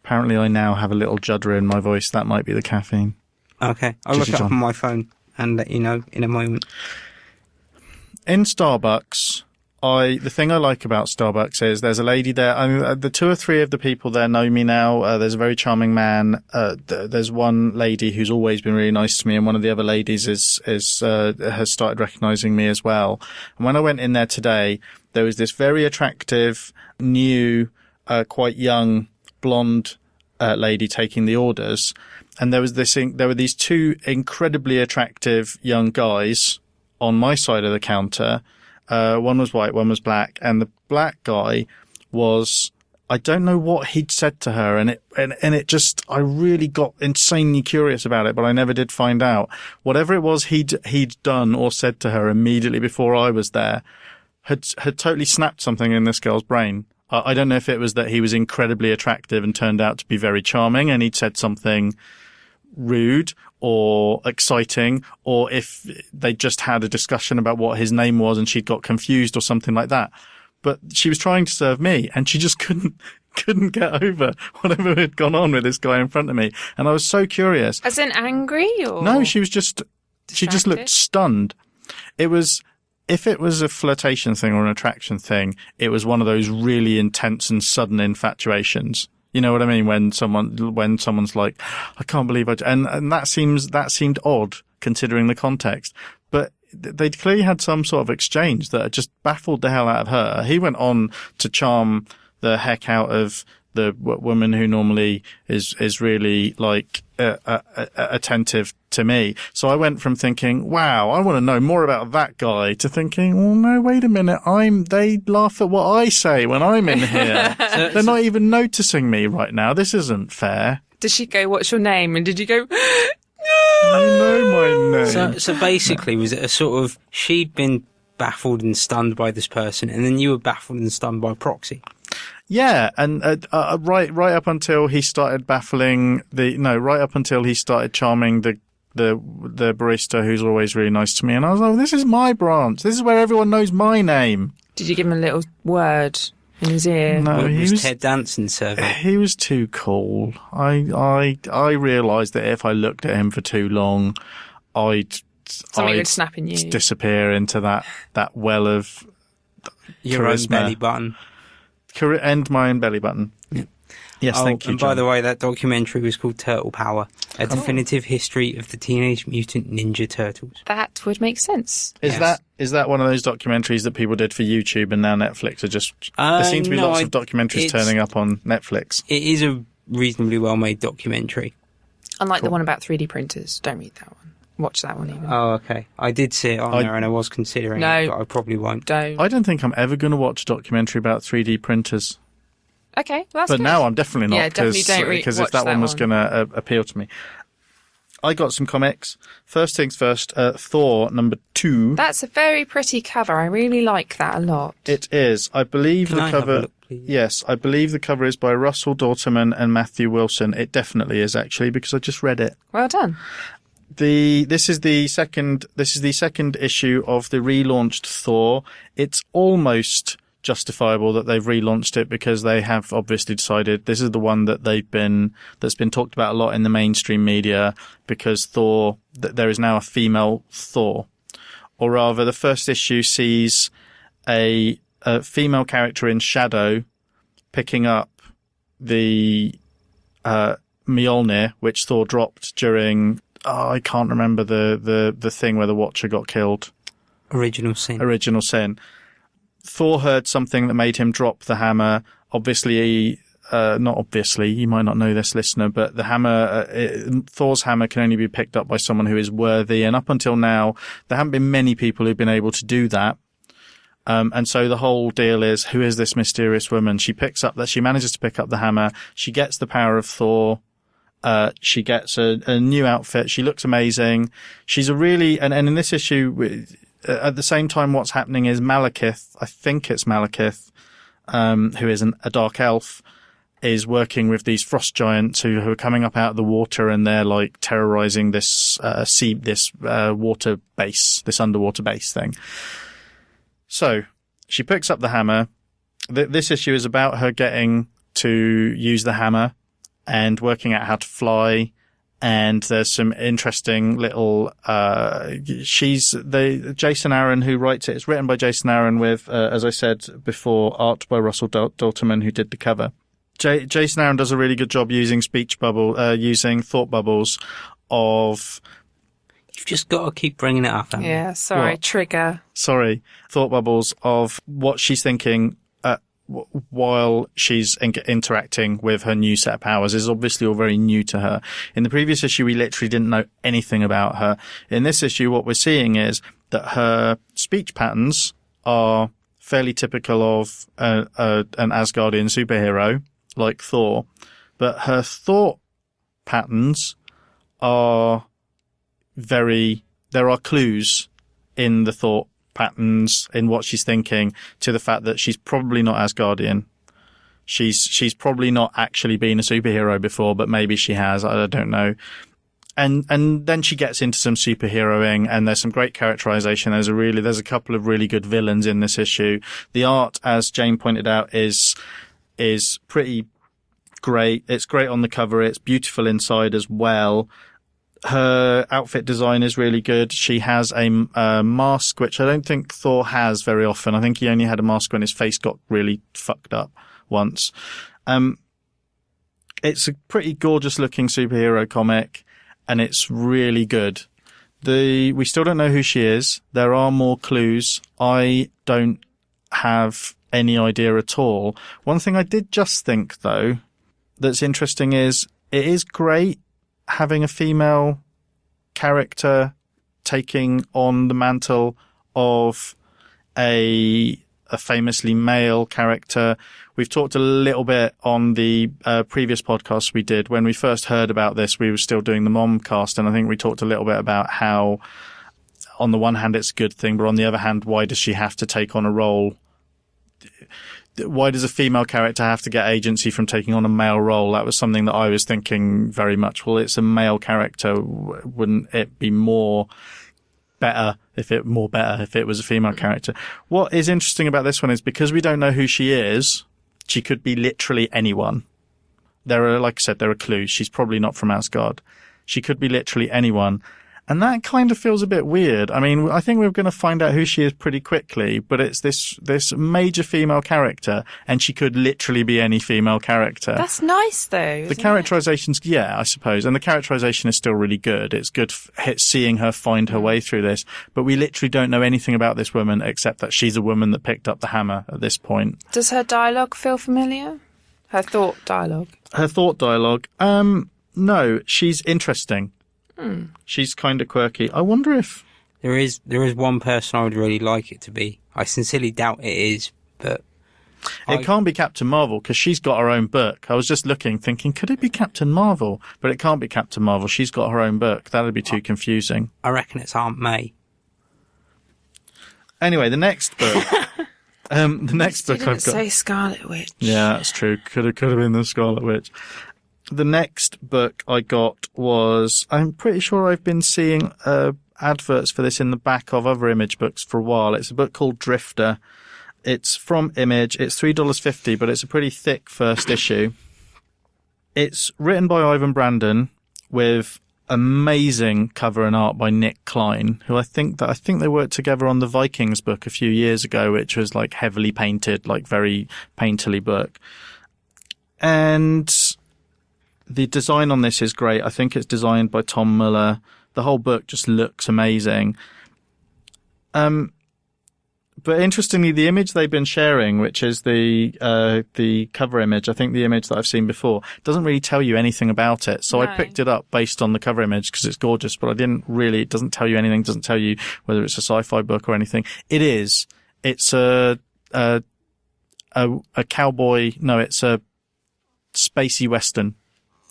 A: Apparently, I now have a little judder in my voice. That might be the caffeine.
C: Okay, I'll look it up on my phone and let you know in a moment.
A: In Starbucks, the thing I like about Starbucks is there's a lady there. I mean, the 2 or 3 of the people there know me now. There's a very charming man. There's one lady who's always been really nice to me, and one of the other ladies has started recognizing me as well. And when I went in there today, there was this very attractive, new, quite young, blonde lady taking the orders, and there were these two incredibly attractive young guys on my side of the counter. One was white, one was black, and the black guy was, I don't know what he'd said to her, and it just, I really got insanely curious about it, but I never did find out. Whatever it was he'd done or said to her immediately before I was there had totally snapped something in this girl's brain. I don't know if it was that he was incredibly attractive and turned out to be very charming and he'd said something rude or exciting, or if they just had a discussion about what his name was and she'd got confused or something like that. But she was trying to serve me and she just couldn't get over whatever had gone on with this guy in front of me. And I was so curious.
B: As in angry or?
A: No, she just looked stunned. If it was a flirtation thing or an attraction thing, it was one of those really intense and sudden infatuations. You know what I mean? When someone's like, I can't believe and that seemed odd considering the context. But they clearly had some sort of exchange that just baffled the hell out of her. He went on to charm the heck out of the woman who normally is really like attentive to me. So I went from thinking, wow, I want to know more about that guy, to thinking, well, no, wait a minute, they laugh at what I say when I'm in here. They're not even noticing me right now. This isn't fair.
B: Did she go, what's your name? And did you go,
A: you know my name.
C: So basically, was it a sort of, she'd been baffled and stunned by this person, and then you were baffled and stunned by proxy?
A: Yeah, and right up until he started right up until he started charming the barista, who's always really nice to me, and I was like, this is my branch. This is where everyone knows my name.
B: Did you give him a little word in his ear?
A: No,
C: he was Ted Danson serving.
A: He was too cool. I realised that if I looked at him for too long, I'd
B: would snap in you.
A: Disappear into that well of
C: your
A: charisma.
C: Own belly button.
A: And my own belly button.
C: Yeah.
A: Yes, thank you,
C: and
A: John.
C: by the way, that documentary was called Turtle Power, a definitive history of the Teenage Mutant Ninja Turtles.
B: That would make sense.
A: Is that one of those documentaries that people did for YouTube and now Netflix are just... there seem to be lots of documentaries turning up on Netflix.
C: It is a reasonably well-made documentary.
B: Unlike the one about 3D printers. Don't read that one. Watch that one even.
C: Oh, okay. I did see it on there and I was considering it, but I probably won't.
B: Don't.
A: I don't think I'm ever going to watch a documentary about 3D printers.
B: Okay, well, that's
A: But
B: good.
A: now I'm definitely not.
B: Yeah, definitely don't
A: because if that one was going to appeal to me. I got some comics. First things first, Thor number 2.
B: That's a very pretty cover. I really like that a lot.
A: It is. I believe
C: Can
A: the
C: I
A: cover...
C: have a look, please?
A: Yes, I believe the cover is by Russell Dauterman and Matthew Wilson. It definitely is, actually, because I just read it.
B: Well done.
A: This is the second issue of the relaunched Thor. It's almost justifiable that they've relaunched it because they have obviously decided this is the one that that's been talked about a lot in the mainstream media, because there is now a female Thor. Or rather, the first issue sees a female character in shadow picking up the Mjolnir, which Thor dropped during... I can't remember the thing where the Watcher got killed.
C: Original Sin.
A: Thor heard something that made him drop the hammer. Obviously, not obviously, you might not know this, listener, but the hammer, Thor's hammer can only be picked up by someone who is worthy. And up until now, there haven't been many people who've been able to do that. And so the whole deal is, who is this mysterious woman? She manages to pick up the hammer. She gets the power of Thor. She gets a new outfit. She looks amazing. She's and in this issue, at the same time, what's happening is Malekith, I think it's Malekith, who is a dark elf, is working with these frost giants who are coming up out of the water, and they're like terrorizing this water base, this underwater base thing. So she picks up the hammer. This issue is about her getting to use the hammer and working out how to fly. And there's some interesting little, Jason Aaron who writes it. It's written by Jason Aaron with, as I said before, art by Russell Dauterman, who did the cover. Jason Aaron does a really good job using using thought bubbles of...
C: You've just got to keep bringing it up, haven't you?
B: Yeah, sorry,
A: What?
B: Trigger.
A: Sorry, thought bubbles of what she's thinking while she's interacting with her new set of powers is obviously all very new to her. In the previous issue, we literally didn't know anything about her. In this issue, what we're seeing is that her speech patterns are fairly typical of an Asgardian superhero like Thor, but her thought patterns are there are clues in the thought patterns in what she's thinking to the fact that she's probably not Asgardian. She's probably not actually been a superhero before, but maybe she has. I don't know. And then she gets into some superheroing, and there's some great characterization. There's a couple of really good villains in this issue. The art, as Jane pointed out, is pretty great. It's great on the cover. It's beautiful inside as well. Her outfit design is really good. She has a mask, which I don't think Thor has very often. I think he only had a mask when his face got really fucked up once. It's a pretty gorgeous looking superhero comic, and it's really good. We still don't know who she is. There are more clues. I don't have any idea at all. One thing I did just think, though, that's interesting is it is great having a female character taking on the mantle of a famously male character. We've talked a little bit on the previous podcast we did. When we first heard about this, we were still doing the Momcast, and I think we talked a little bit about how, on the one hand, it's a good thing, but on the other hand, why does she have to take on a role? Why does a female character have to get agency from taking on a male role? That was something that I was thinking very much. Well, it's a male character. Wouldn't it be better if it was a female character? What is interesting about this one is because we don't know who she is, she could be literally anyone. Like I said, there are clues. She's probably not from Asgard. She could be literally anyone. And that kind of feels a bit weird. I mean, I think we're going to find out who she is pretty quickly, but it's this major female character, and she could literally be any female character.
B: That's nice, though.
A: The characterization's, yeah, I suppose. And the characterization is still really good. It's good seeing her find her way through this. But we literally don't know anything about this woman except that she's a woman that picked up the hammer at this point.
B: Does her dialogue feel familiar? Her thought dialogue?
A: No, she's interesting. She's kind of quirky. I wonder if
C: there is one person I would really like it to be. I sincerely doubt it is, but
A: it can't be Captain Marvel because she's got her own book. I was just thinking, could it be Captain Marvel? But it can't be Captain Marvel. She's got her own book. That'd be too confusing.
C: I reckon it's Aunt May.
A: Anyway, the next book. The next book I've got.
B: Say Scarlet Witch.
A: Yeah, that's true. Could have been the Scarlet Witch. The next book I got was, I'm pretty sure I've been seeing adverts for this in the back of other Image books for a while. It's a book called Drifter. It's from Image. It's $3.50, but it's a pretty thick first issue. It's written by Ivan Brandon with amazing cover and art by Nick Klein, who I think they worked together on the Vikings book a few years ago, which was like heavily painted, like very painterly book. And the design on this is great. I think it's designed by Tom Muller. The whole book just looks amazing. But interestingly, the image they've been sharing, which is the cover image, I think the image that I've seen before, doesn't really tell you anything about it. So I picked it up based on the cover image because it's gorgeous, but it doesn't tell you anything, doesn't tell you whether it's a sci-fi book or anything. It is. It's a cowboy, no, it's a spacey western,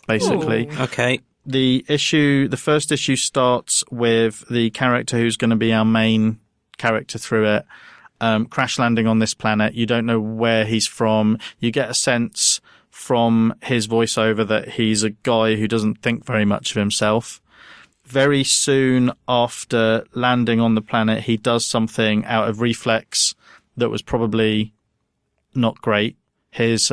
A: basically.
C: Ooh. Okay.
A: The first issue starts with the character who's going to be our main character through it, crash landing on this planet. You don't know where he's from. You get a sense from his voiceover that he's a guy who doesn't think very much of himself. Very soon after landing on the planet, he does something out of reflex that was probably not great. His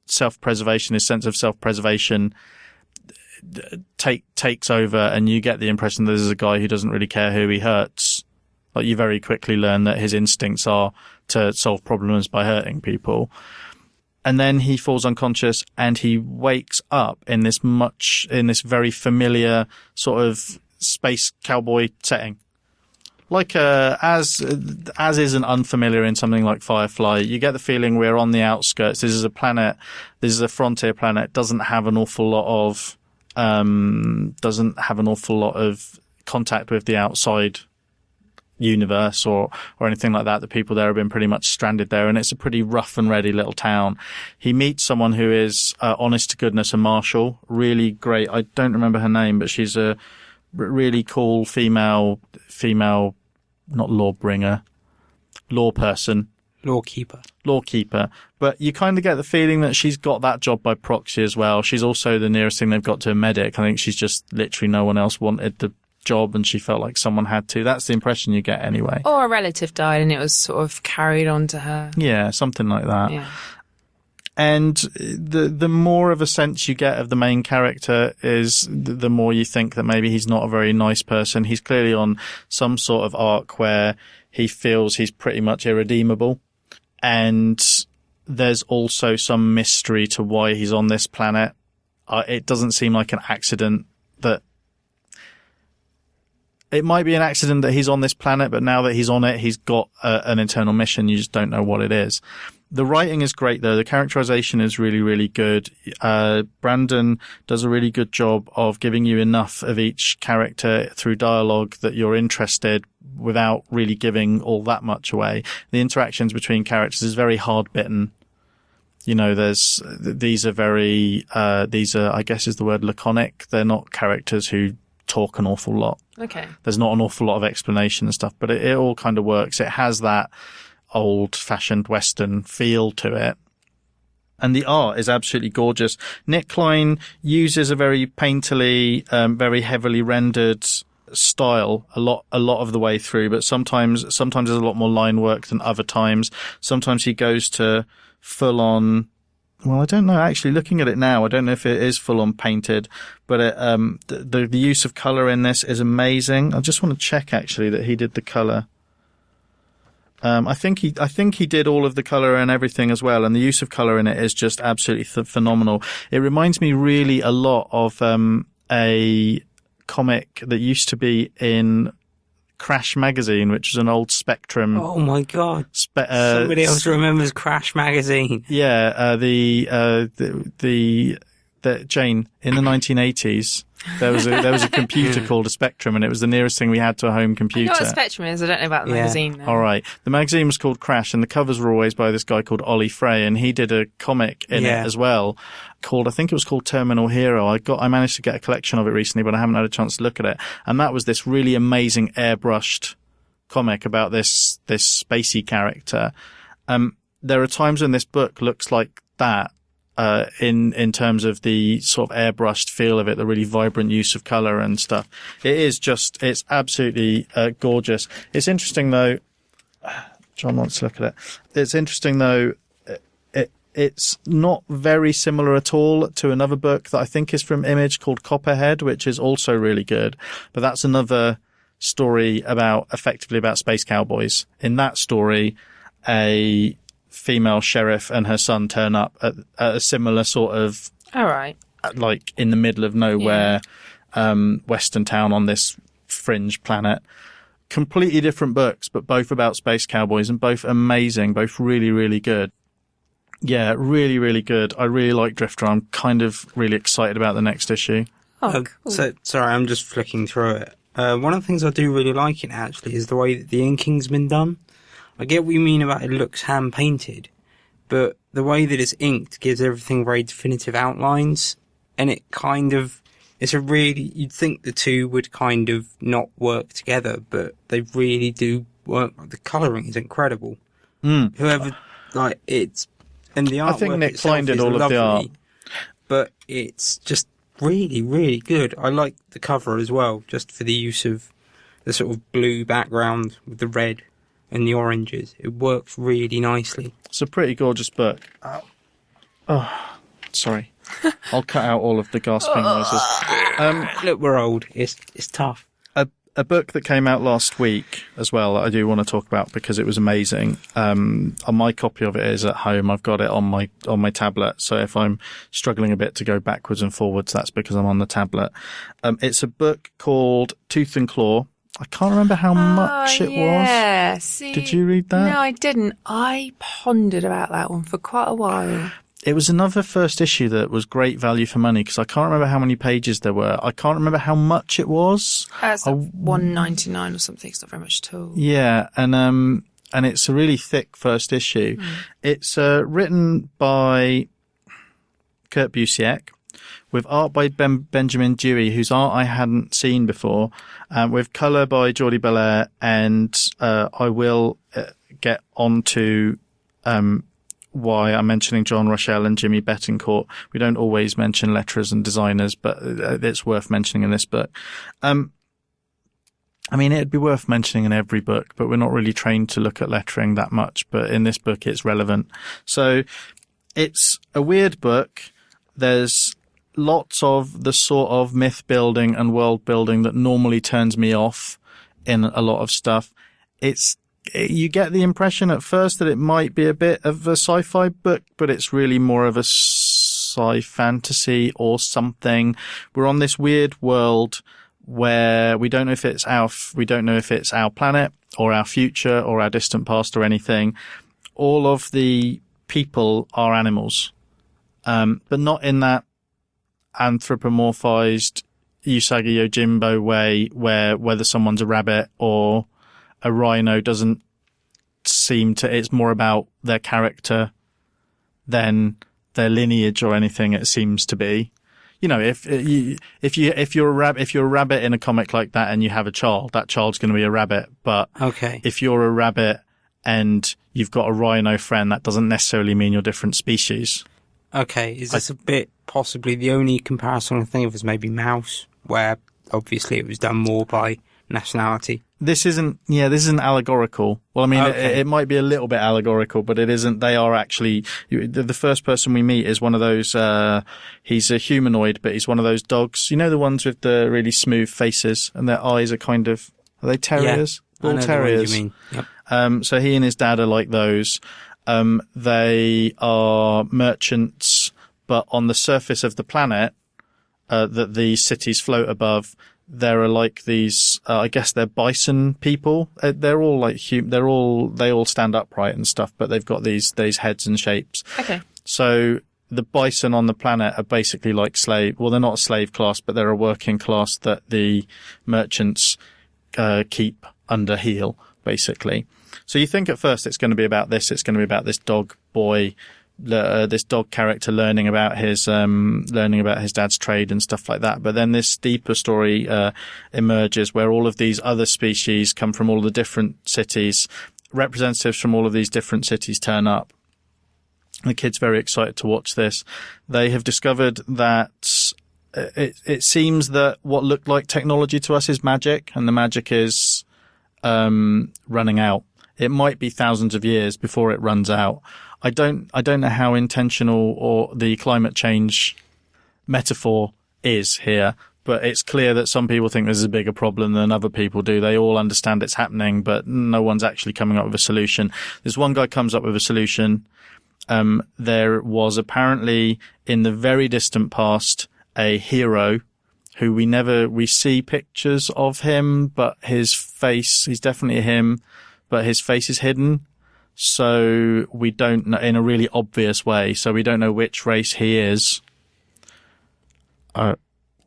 A: self-preservation, his sense of self-preservation takes over, and you get the impression that this is a guy who doesn't really care who he hurts. Like, you very quickly learn that his instincts are to solve problems by hurting people. And then he falls unconscious and he wakes up in this very familiar sort of space cowboy setting. like as isn't unfamiliar in something like Firefly. You get the feeling we're on the outskirts. This is a frontier planet. Doesn't have an awful lot of contact with the outside universe or anything like that. The people there have been pretty much stranded there, and it's a pretty rough and ready little town. He meets someone who is honest to goodness, a marshal, really great. I don't remember her name, but she's a really cool female, not lawbringer, lawkeeper. But you kind of get the feeling that she's got that job by proxy as well. She's also the nearest thing they've got to a medic. I think she's just literally no one else wanted the job and she felt like someone had to. That's the impression you get anyway.
B: Or a relative died and it was sort of carried on to her.
A: Yeah, something like that.
B: Yeah.
A: And the more of a sense you get of the main character is the more you think that maybe he's not a very nice person. He's clearly on some sort of arc where he feels he's pretty much irredeemable. And there's also some mystery to why he's on this planet. It doesn't seem like an accident that it might be an accident that he's on this planet, but now that he's on it, he's got an internal mission. You just don't know what it is. The writing is great, though. The characterization is really, really good. Brandon does a really good job of giving you enough of each character through dialogue that you're interested without really giving all that much away. The interactions between characters is very hard-bitten. You know, these are, I guess is the word, laconic. They're not characters who talk an awful lot.
B: Okay.
A: There's not an awful lot of explanation and stuff, but it all kind of works. It has that old-fashioned Western feel to it. And the art is absolutely gorgeous. Nick Klein uses a very painterly, very heavily rendered style a lot of the way through, but sometimes there's a lot more line work than other times. Sometimes he goes to full on. Well, I don't know. Actually, looking at it now, I don't know if it is full on painted, but the use of color in this is amazing. I just want to check actually that he did the color. I think he did all of the color and everything as well, and the use of color in it is just absolutely phenomenal. It reminds me really a lot of a comic that used to be in Crash magazine, which was an old Spectrum.
C: Oh my god! Somebody else remembers Crash magazine.
A: Yeah, the Jane in the 1980s. There was a computer called a Spectrum, and it was the nearest thing we had to a home computer.
B: I know what a Spectrum is. I don't know about the magazine. Though.
A: All right. The magazine was called Crash, and the covers were always by this guy called Ollie Frey, and he did a comic in it as well I think it was called Terminal Hero. I managed to get a collection of it recently, but I haven't had a chance to look at it. And that was this really amazing airbrushed comic about this spacey character. There are times when this book looks like that. In terms of the sort of airbrushed feel of it, the really vibrant use of color and stuff. It's absolutely gorgeous. It's interesting though, John wants to look at it. It's interesting though, it's not very similar at all to another book that I think is from Image called Copperhead, which is also really good. But that's another story effectively about space cowboys. In that story, a female sheriff and her son turn up at a similar sort of,
B: all right,
A: like in the middle of nowhere, Western town on this fringe planet. Completely different books, but both about space cowboys and both amazing, both really, really good. Yeah, really, really good. I really like Drifter. I'm kind of really excited about the next issue.
B: Oh, cool.
C: So, sorry, I'm just flicking through it. One of the things I do really like it actually is the way that the inking's been done. I get what you mean about it looks hand-painted, but the way that it's inked gives everything very definitive outlines, and it kind of, you'd think the two would kind of not work together, but they really do work. The colouring is incredible. Whoever, and the artwork
A: I think Nick Klein did all of the art.
C: But it's just really, really good. I like the cover as well, just for the use of the sort of blue background with the red and the oranges. It works really nicely.
A: It's a pretty gorgeous book. Oh, sorry. I'll cut out all of the gasping noises.
C: Look, we're old. It's tough.
A: A book that came out last week as well that I do want to talk about because it was amazing. My copy of it is at home. I've got it on my tablet. So if I'm struggling a bit to go backwards and forwards, that's because I'm on the tablet. It's a book called Tooth and Claw. I can't remember how much it was.
B: See,
A: Did you read that?
B: No, I didn't. I pondered about that one for quite a while.
A: It was another first issue that was great value for money because I can't remember how many pages there were. I can't remember how much it was.
B: It's like $1.99 or something. It's not very much at all.
A: Yeah, and it's a really thick first issue. It's written by Kurt Busiek, with art by Benjamin Dewey, whose art I hadn't seen before, with colour by Jordie Bellaire, and I will get on to why I'm mentioning John Rochelle and Jimmy Betancourt. We don't always mention letterers and designers, but it's worth mentioning in this book. I mean, it'd be worth mentioning in every book, but we're not really trained to look at lettering that much, but in this book it's relevant. So it's a weird book. There's lots of the sort of myth building and world building that normally turns me off in a lot of stuff. You get the impression at first that it might be a bit of a sci-fi book, but it's really more of a sci-fantasy or something. We're on this weird world where we don't know if it's our planet or our future or our distant past or anything. All of the people are animals, but not in that anthropomorphized Usagi Yojimbo way where whether someone's a rabbit or a rhino doesn't seem to, it's more about their character than their lineage or anything, it seems to be. You know, if you're a rabbit in a comic like that and you have a child, that child's going to be a rabbit. But if you're a rabbit and you've got a rhino friend, that doesn't necessarily mean you're different species. Okay.
C: Is this a bit possibly the only comparison I think of is maybe Mouse, where obviously it was done more by nationality?
A: This isn't allegorical. Well, I mean, it might be a little bit allegorical, but it isn't. They are actually, the first person we meet is one of those, he's a humanoid, but he's one of those dogs. You know, the ones with the really smooth faces and their eyes are kind of, are they terriers?
C: Yeah,
A: Bull terriers.
C: You mean. Yep.
A: So he and his dad are like those. They are merchants, but on the surface of the planet, that these cities float above, there are like these, I guess they're bison people. They're all like they all stand upright and stuff, but they've got these heads and shapes.
B: Okay.
A: So the bison on the planet are basically like well, they're not a slave class, but they're a working class that the merchants, keep under heel, basically. So you think at first it's going to be about this. It's going to be about this dog boy, this dog character learning about his dad's trade and stuff like that. But then this deeper story emerges where all of these other species come from all the different cities. Representatives from all of these different cities turn up. The kid's very excited to watch this. They have discovered that it seems that what looked like technology to us is magic, and the magic is running out. It might be thousands of years before it runs out. I don't know how intentional or the climate change metaphor is here, but it's clear that some people think this is a bigger problem than other people do. They all understand it's happening, but no one's actually coming up with a solution. There's one guy comes up with a solution. There was apparently in the very distant past a hero who we see pictures of him, but his face, he's definitely him, but his face is hidden. So we don't know, in a really obvious way. So we don't know which race he is.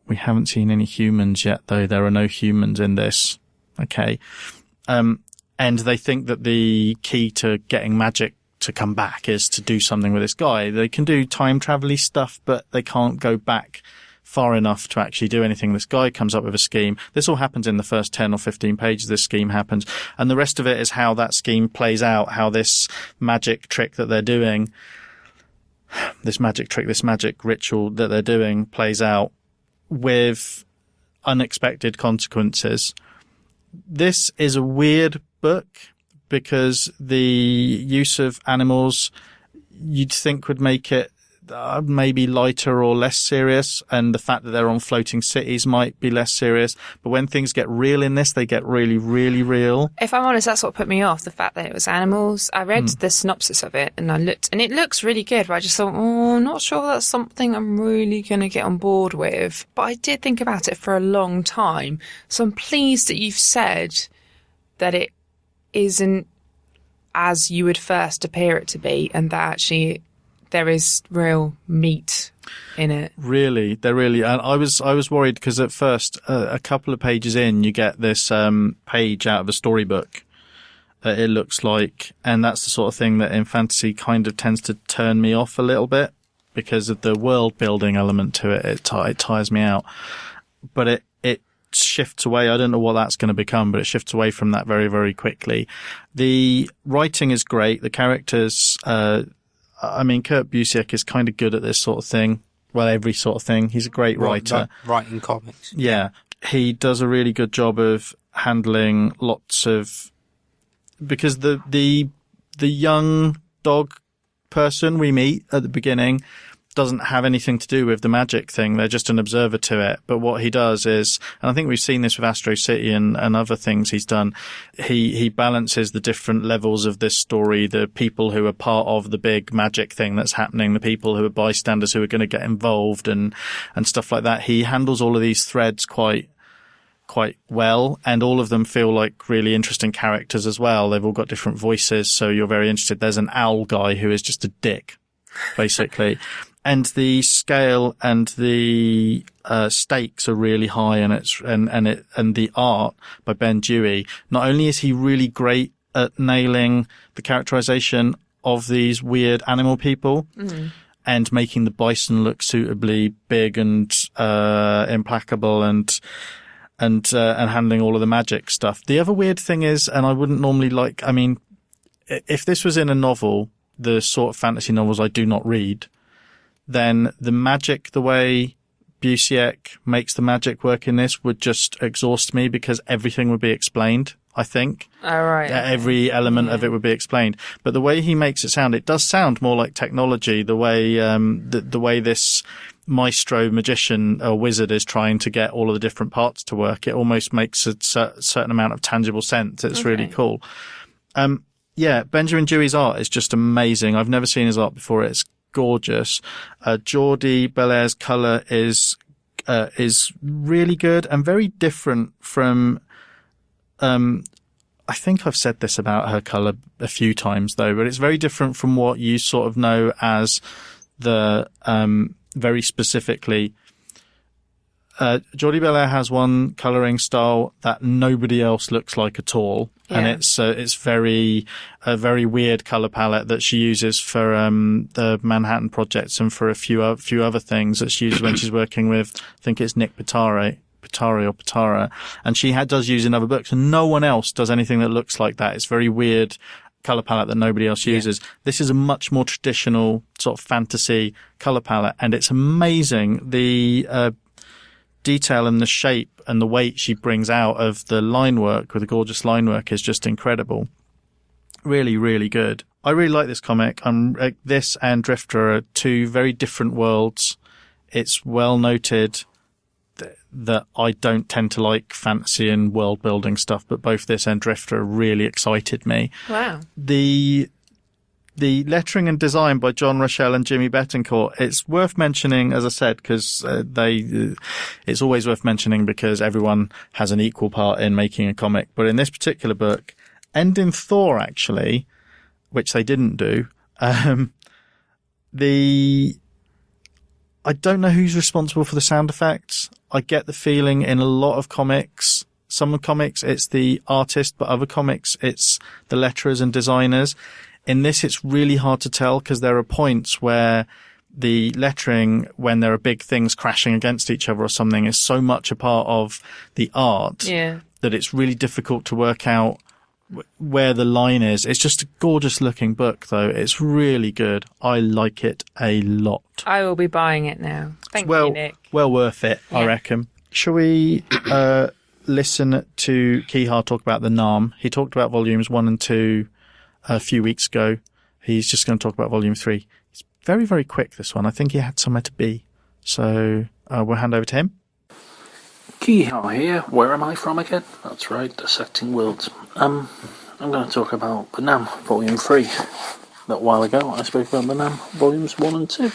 A: We haven't seen any humans yet, though. There are no humans in this. Okay. And they think that the key to getting magic to come back is to do something with this guy. They can do time travel-y stuff, but they can't go back far enough to actually do anything. This guy comes up with a scheme. This all happens in the first 10 or 15 pages. This scheme happens. And the rest of it is how that scheme plays out, how this magic trick that they're doing, this magic ritual that they're doing plays out with unexpected consequences. This is a weird book because the use of animals you'd think would make it maybe lighter or less serious, and the fact that they're on floating cities might be less serious. But when things get real in this, they get really, really real.
B: If I'm honest, that's what put me off, the fact that it was animals. I read the synopsis of it and I looked, and it looks really good, but I just thought, I'm not sure that's something I'm really going to get on board with. But I did think about it for a long time. So I'm pleased that you've said that it isn't as you would first appear it to be, and that actually there is real meat in it. Really,
A: and I was worried because at first, a couple of pages in, you get this page out of a storybook. It looks like, and that's the sort of thing that in fantasy kind of tends to turn me off a little bit because of the world building element to it. It tires me out, but it shifts away. I don't know what that's going to become, but it shifts away from that very, very quickly. The writing is great. The characters, Kurt Busiek is kind of good at this sort of thing. Well, every sort of thing. He's a great writer.
C: Writing comics.
A: Yeah. He does a really good job of handling lots of, because the young dog person we meet at the beginning doesn't have anything to do with the magic thing. They're just an observer to it. But what he does is, and I think we've seen this with Astro City and other things he's done, he balances the different levels of this story, the people who are part of the big magic thing that's happening, the people who are bystanders who are going to get involved and stuff like that. He handles all of these threads quite well, and all of them feel like really interesting characters as well. They've all got different voices, so you're very interested. There's an owl guy who is just a dick, basically. And the scale and the stakes are really high, and the art by Ben Dewey. Not only is he really great at nailing the characterization of these weird animal people and making the bison look suitably big and implacable and handling all of the magic stuff. The other weird thing is, and I wouldn't normally if this was in a novel, the sort of fantasy novels I do not read, then the magic, the way Busiek makes the magic work in this would just exhaust me because everything would be explained, I think.
B: Oh, right.
A: Every element of it would be explained. But the way he makes it sound, it does sound more like technology, the way, the way this maestro magician or wizard is trying to get all of the different parts to work. It almost makes a certain amount of tangible sense. It's really cool. Benjamin Dewey's art is just amazing. I've never seen his art before. It's gorgeous. Jordie Bellaire's color is really good and very different from, I think I've said this about her color a few times though, but it's very different from what you sort of know as the, very specifically, Jordie Bellaire has one coloring style that nobody else looks like at all. Yeah. And it's a very weird color palette that she uses for, the Manhattan projects and for a few other things that she uses when she's working with, I think it's Nick Pitara, and she does use in other books, and no one else does anything that looks like that. It's very weird color palette that nobody else uses. Yeah. This is a much more traditional sort of fantasy color palette, and it's amazing. The, detail and the shape and the weight she brings out of the line work with the gorgeous line work is just incredible. Really, really good. I really like this comic. This and Drifter are two very different worlds. It's well noted that I don't tend to like fantasy and world building stuff, but both this and Drifter really excited me.
B: Wow.
A: The lettering and design by John Rochelle and Jimmy Betancourt, it's worth mentioning, as I said, because it's always worth mentioning because everyone has an equal part in making a comic. But in this particular book, and in Thor actually, which they didn't do, I don't know who's responsible for the sound effects. I get the feeling in a lot of comics, some comics it's the artist, but other comics it's the letterers and designers. In this, it's really hard to tell because there are points where the lettering, when there are big things crashing against each other or something, is so much a part of the art that it's really difficult to work out where the line is. It's just a gorgeous looking book, though. It's really good. I like it a lot.
B: I will be buying it now. Thank you, Nick.
A: Well worth it, yeah. I reckon. Shall we listen to Kihar talk about the Nam? He talked about volumes 1 and 2 a few weeks ago. He's just going to talk about volume 3. He's very, very quick, this one. I think he had somewhere to be. So we'll hand over to him.
D: Keehaw here. Where am I from again? That's right, Dissecting Worlds. I'm going to talk about Banam Volume 3. A little while ago, I spoke about Banam Volumes 1 and 2.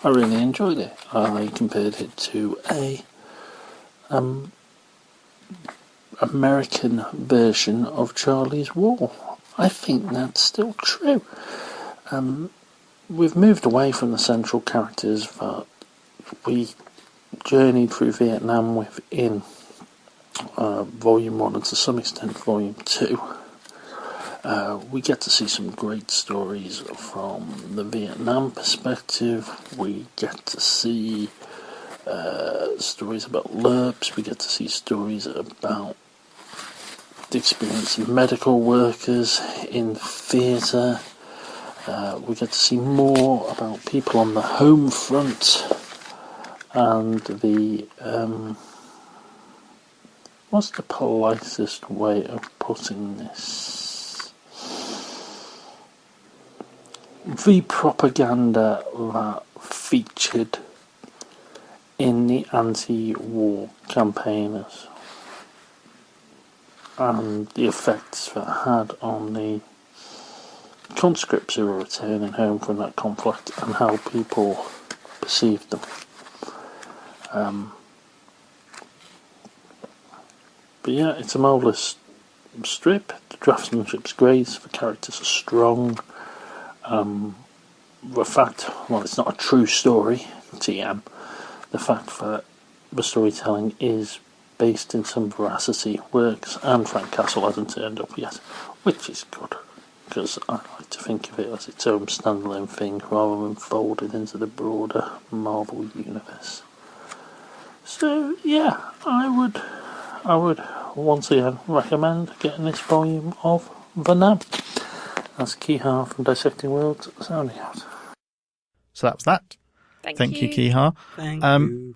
D: I really enjoyed it. I compared it to a American version of Charlie's War. I think that's still true. We've moved away from the central characters that we journeyed through Vietnam within Volume 1 and to some extent Volume 2. We get to see some great stories from the Vietnam perspective. We get to see stories about LERPs. We get to see stories about the experience of medical workers in theatre. We get to see more about people on the home front and the what's the politest way of putting this? The propaganda that featured in the anti-war campaigners and the effects that had on the conscripts who were returning home from that conflict and how people perceived them. But yeah, it's a marvellous strip. The draftsmanship's great, the characters are strong. The fact, well, it's not a true story, TM. The fact that the storytelling is based in some veracity works, and Frank Castle hasn't turned up yet, which is good, because I like to think of it as its own standalone thing rather than folded into the broader Marvel universe. So yeah, I would once again recommend getting this volume of Banam. That's Keehaw from Dissecting Worlds sounding out.
A: So that was that. Thank you, Keehaw.
C: Thank you.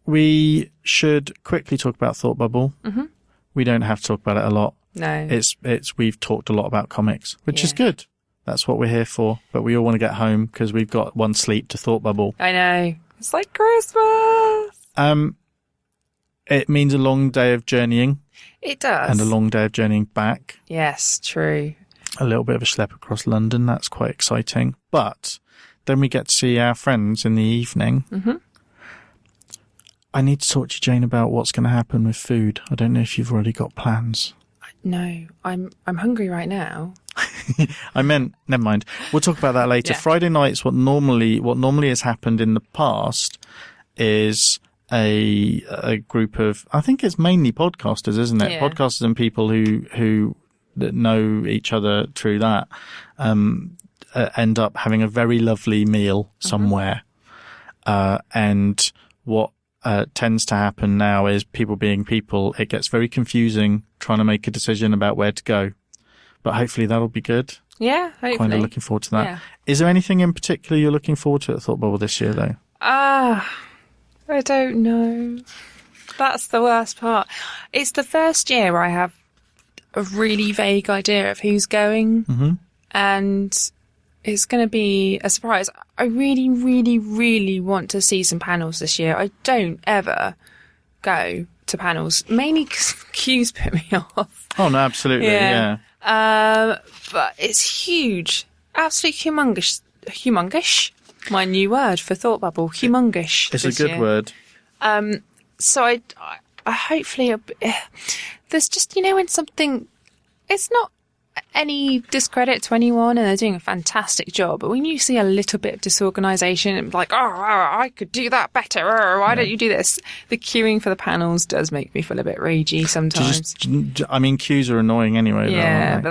A: We should quickly talk about Thoughtbubble.
B: Mm-hmm.
A: We don't have to talk about it a lot.
B: No.
A: It's we've talked a lot about comics, which is good. That's what we're here for. But we all want to get home because we've got one sleep to Thoughtbubble.
B: I know. It's like Christmas.
A: It means a long day of journeying.
B: It does.
A: And a long day of journeying back.
B: Yes, true.
A: A little bit of a schlep across London. That's quite exciting. But then we get to see our friends in the evening.
B: Mm-hmm.
A: I need to talk to you, Jane, about what's going to happen with food. I don't know if you've already got plans.
B: No, I'm hungry right now.
A: I meant, never mind. We'll talk about that later.
B: Yeah.
A: Friday nights, what normally has happened in the past is a group of, I think it's mainly podcasters, isn't it?
B: Yeah.
A: Podcasters and people who that know each other through that, end up having a very lovely meal somewhere. And what tends to happen now is people being people, it gets very confusing trying to make a decision about where to go. But hopefully that'll be good.
B: Yeah, hopefully.
A: Kind of looking forward to that.
B: Yeah.
A: Is there anything in particular you're looking forward to at Thoughtbubble this year, though?
B: I don't know. That's the worst part. It's the first year where I have a really vague idea of who's going.
A: Mm-hmm.
B: And it's going to be a surprise. I really, really, really want to see some panels this year. I don't ever go to panels, mainly because queues put me off.
A: Oh, no, absolutely, yeah.
B: But it's huge. Absolutely humongous. My new word for Thoughtbubble, humongous.
A: It's a good word.
B: So I hopefully, there's just, when something, it's not any discredit to anyone and they're doing a fantastic job, but when you see a little bit of disorganisation and like, I could do that better, why don't you do this? The queuing for the panels does make me feel a bit ragey sometimes.
A: Queues are annoying anyway.
B: Yeah,
A: though,
B: but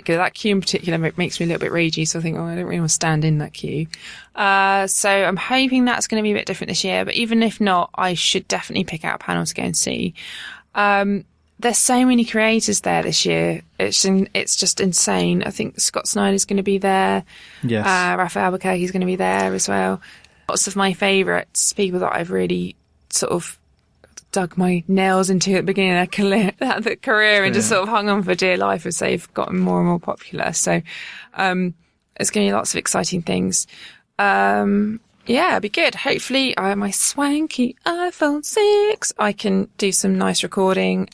B: that queue in particular makes me a little bit ragey, so I think, I don't really want to stand in that queue. So I'm hoping that's going to be a bit different this year, but even if not, I should definitely pick out a panel to go and see. There's so many creators there this year. It's just insane. I think Scott Snyder's going to be there.
A: Yes.
B: Raphael Albuquerque's going to be there as well. Lots of my favourites, people that I've really sort of dug my nails into at the beginning of their career and just sort of hung on for dear life as they've gotten more and more popular. So, it's going to be lots of exciting things. Yeah, it'd be good. Hopefully, my swanky iPhone 6, I can do some nice recording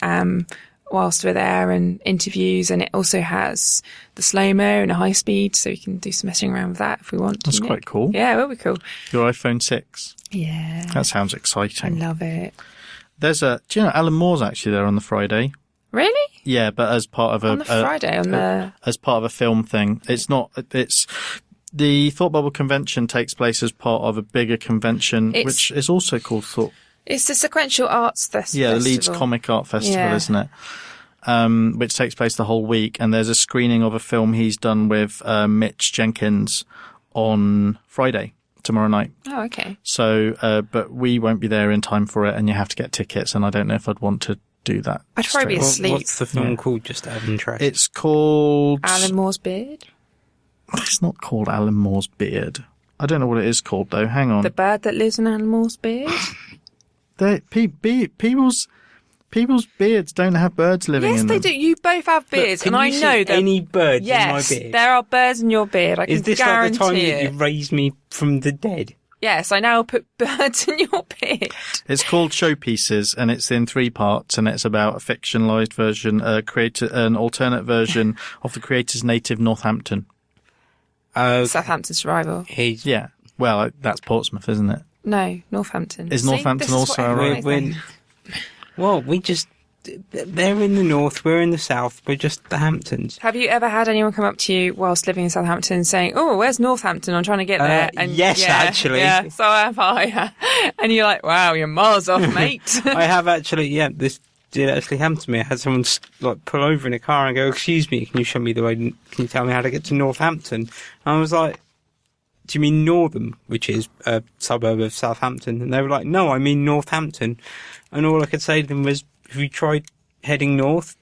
B: whilst we're there and interviews. And it also has the slow-mo and a high speed, so we can do some messing around with that if we want.
A: That's quite cool.
B: Yeah, it will be cool.
A: Your iPhone 6.
B: Yeah.
A: That sounds exciting.
B: I love it.
A: Do you know, Alan Moore's actually there on the Friday?
B: Really?
A: Yeah, but as part of
B: On the Friday,
A: as part of a film thing. It's the Thoughtbubble convention takes place as part of a bigger convention, which is also called Thought.
B: It's the Sequential Arts Festival.
A: Yeah, the Leeds Comic Art Festival, isn't it? Which takes place the whole week. And there's a screening of a film he's done with Mitch Jenkins on Friday, tomorrow night.
B: Oh, okay.
A: So, but we won't be there in time for it, and you have to get tickets, and I don't know if I'd want to do that.
B: I'd probably be asleep.
C: What's the film called, just out of interest?
A: It's called...
B: Alan Moore's Beard?
A: It's not called Alan Moore's Beard. I don't know what it is called, though. Hang on.
B: The bird that lives in Alan Moore's beard?
A: People's beards don't have birds living in them.
B: Yes, they do. You both have beards, and I know that.
C: Any birds in my
B: Yes,
C: beard?
B: there are birds in your beard. I can
C: Is this
B: guarantee
C: like the time
B: it.
C: that you raised me from the dead?
B: Yes, I now put birds in your beard.
A: It's called Showpieces, and it's in 3 parts, and it's about a fictionalized version, an alternate version of the creator's native Northampton.
B: Southampton Survival.
A: Yeah. Well, that's Portsmouth, isn't it?
B: No, Northampton.
A: Is Northampton
B: this is
A: also
B: what
A: alright?
B: everyone thinks.
C: They're in the north, we're in the south, we're just the Hamptons.
B: Have you ever had anyone come up to you whilst living in Southampton saying, "Oh, where's Northampton? I'm trying to get there." And
C: yes, actually.
B: Yeah, so have I. And you're like, "Wow, you're miles off, mate."
C: I have actually, this did actually happen to me. I had someone pull over in a car and go, "Excuse me, can you show me the way, can you tell me how to get to Northampton?" And I was like, "Do you mean Northam, which is a suburb of Southampton?" And they were like, "No, I mean Northampton." And all I could say to them was, "Have you tried heading north?"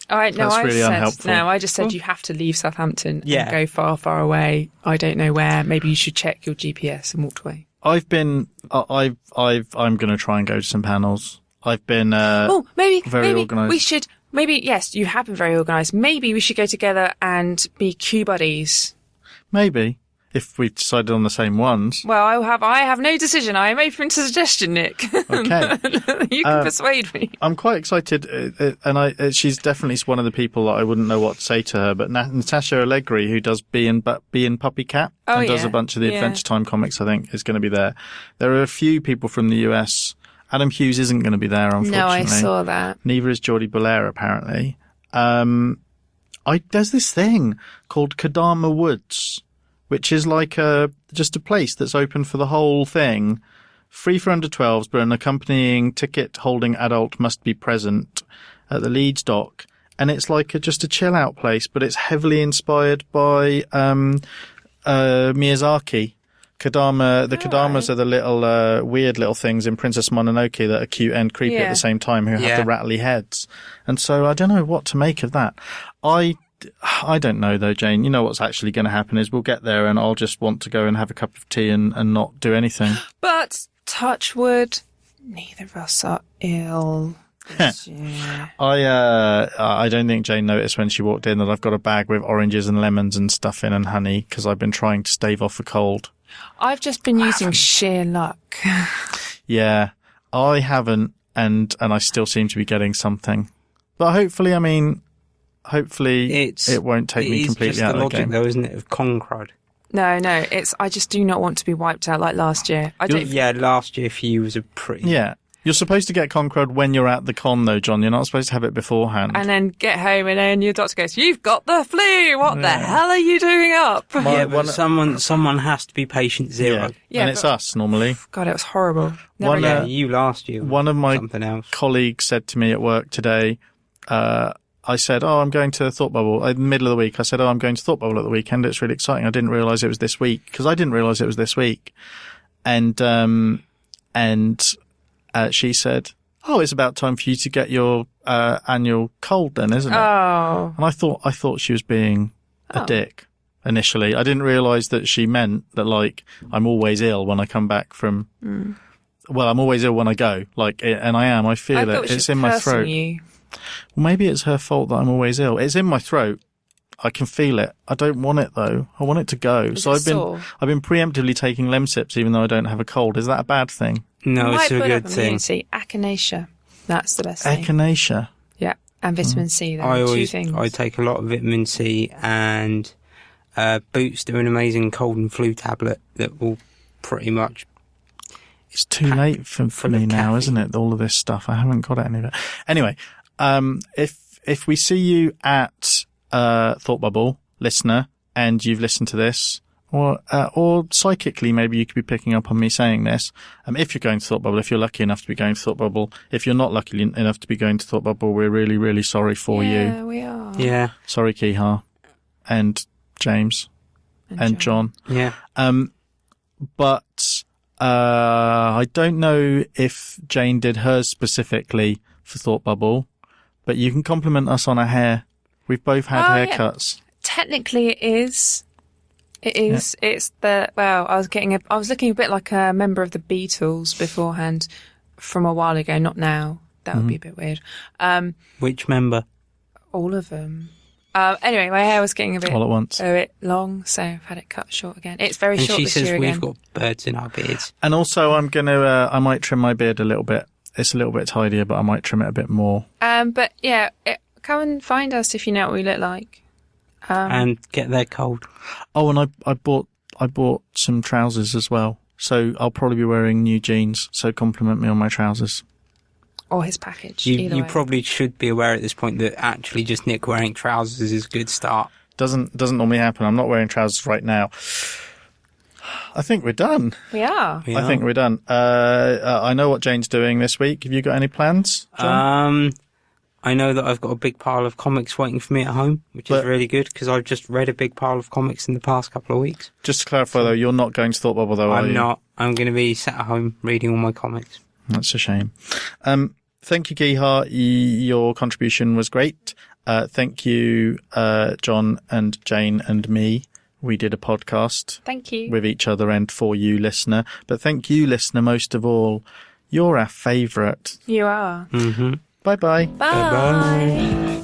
A: That's really unhelpful.
B: No, I just said you have to leave Southampton and
C: Yeah.
B: go far, far away. I don't know where. Maybe you should check your GPS and walk away.
A: I'm going to try and go to St. Panels. I've been,
B: maybe
A: organised.
B: we should, yes, you have been very organised. Maybe we should go together and be Q buddies.
A: Maybe. If we decided on the same ones.
B: Well, I have no decision. I am open to suggestion, Nick.
A: Okay.
B: You can persuade me.
A: I'm quite excited, and she's definitely one of the people that I wouldn't know what to say to her, but Natasha Allegri, who does Bee and Puppy Cat, and does a bunch of the Adventure Time comics, I think, is going to be there. There are a few people from the US. Adam Hughes isn't going to be there, unfortunately.
B: No, I saw that.
A: Neither is Jordie Bellaire, apparently. There's this thing called Kadama Woods, which is like just a place that's open for the whole thing, free for under 12s, but an accompanying ticket-holding adult must be present at the Leeds dock. And it's like just a chill-out place, but it's heavily inspired by Miyazaki. The Kadamas are the little weird little things in Princess Mononoke that are cute and creepy at the same time, who have the rattly heads. And so I don't know what to make of that. I don't know though, Jane. You know what's actually going to happen is we'll get there and I'll just want to go and have a cup of tea and not do anything.
B: But touch wood, neither of us are ill. Yeah.
A: I don't think Jane noticed when she walked in that I've got a bag with oranges and lemons and stuff in and honey because I've been trying to stave off a cold.
B: I've just been using sheer luck.
A: Yeah, I haven't, and I still seem to be getting something. But hopefully, it won't take me completely out of the game.
C: It's just the logic, though, isn't it, of Concrud?
B: No, I just do not want to be wiped out like last year.
C: Last year for you was a pretty...
A: Yeah. You're supposed to get Concrud when you're at the con, though, John. You're not supposed to have it beforehand.
B: And then get home, and then your doctor goes, "You've got the flu. What the hell are you doing up?"
C: But someone has to be patient zero.
A: Yeah, and it's us normally.
B: God, it was horrible.
C: You last year.
A: One of my
C: something else.
A: colleagues said to me at work today. I said, I'm going to Thoughtbubble. In the middle of the week, I said, I'm going to Thoughtbubble at the weekend. It's really exciting. I didn't realise it was this week because I didn't realise it was this week. And she said, "Oh, it's about time for you to get your annual cold, then, isn't it?"
B: Oh.
A: And I thought she was being a dick initially. I didn't realise that she meant that I'm always ill when I come back from. Well, I'm always ill when I go, and I am. I feel it. It's in my throat.
B: You.
A: Well, maybe it's her fault that I'm always ill. It's in my throat. I can feel it. I don't want it though. I want it to go.
B: Is
A: So
B: it
A: I've been
B: sore?
A: preemptively taking Lemsips even though I don't have a cold. Is that a bad thing?
C: No,
B: Might
C: it's a
B: put
C: good
B: up
C: thing.
B: immunity. Echinacea. That's the best thing.
A: Echinacea.
B: Yeah. And vitamin C. There
C: I
B: are two
C: always
B: things.
C: I take a lot of vitamin C, and Boots do an amazing cold and flu tablet that will pretty much.
A: It's too late for
C: full
A: me
C: of
A: now,
C: caffeine.
A: isn't it? All of this stuff. I haven't got any of it. Anyway, if we see you at Thoughtbubble, listener, and you've listened to this, or psychically maybe you could be picking up on me saying this. If you're going to Thoughtbubble, if you're lucky enough to be going to Thoughtbubble, if you're not lucky enough to be going to Thoughtbubble, we're really, really sorry for you.
B: Yeah, we are.
C: Yeah,
A: Sorry, Kihar, and James, and John.
C: yeah.
A: But I don't know if Jane did hers specifically for Thoughtbubble, but you can compliment us on our hair. We've both had haircuts.
B: Technically, it is. It is. Yeah. It's the I was looking a bit like a member of the Beatles beforehand, from a while ago. Not now. That would be a bit weird.
C: Which member?
B: All of them. Anyway, my hair was getting a
A: All at once.
B: bit long, so I've had it cut short again. It's very
C: And
B: short
C: she
B: this
C: says
B: year
C: we've
B: again.
C: got birds in our beards.
A: And also, I might trim my beard a little bit. It's a little bit tidier, but I might trim it a bit more.
B: But yeah, come and find us if you know what we look like.
C: And get their cold.
A: Oh, and I bought some trousers as well. So I'll probably be wearing new jeans. So compliment me on my trousers.
B: Or his package.
C: You
B: way.
C: probably should be aware at this point that actually just Nick wearing trousers is a good start.
A: Doesn't normally happen. I'm not wearing trousers right now. I think we're done.
B: We are.
C: Yeah.
A: I think we're done. I know what Jane's doing this week. Have you got any plans, John?
C: I know that I've got a big pile of comics waiting for me at home, which is really good because I've just read a big pile of comics in the past couple of weeks.
A: Just to clarify, though, you're not going to Thoughtbubble, though, are you?
C: I'm not. I'm going to be sat at home reading all my comics.
A: That's a shame. Thank you, Gihar. Your contribution was great. Thank you, John and Jane and me. We did a podcast.
B: Thank you.
A: With each other and for you, listener. But thank you, listener, most of all. You're our favourite.
B: You are.
C: Mm-hmm.
A: Bye-bye.
B: Bye.
C: Bye-bye.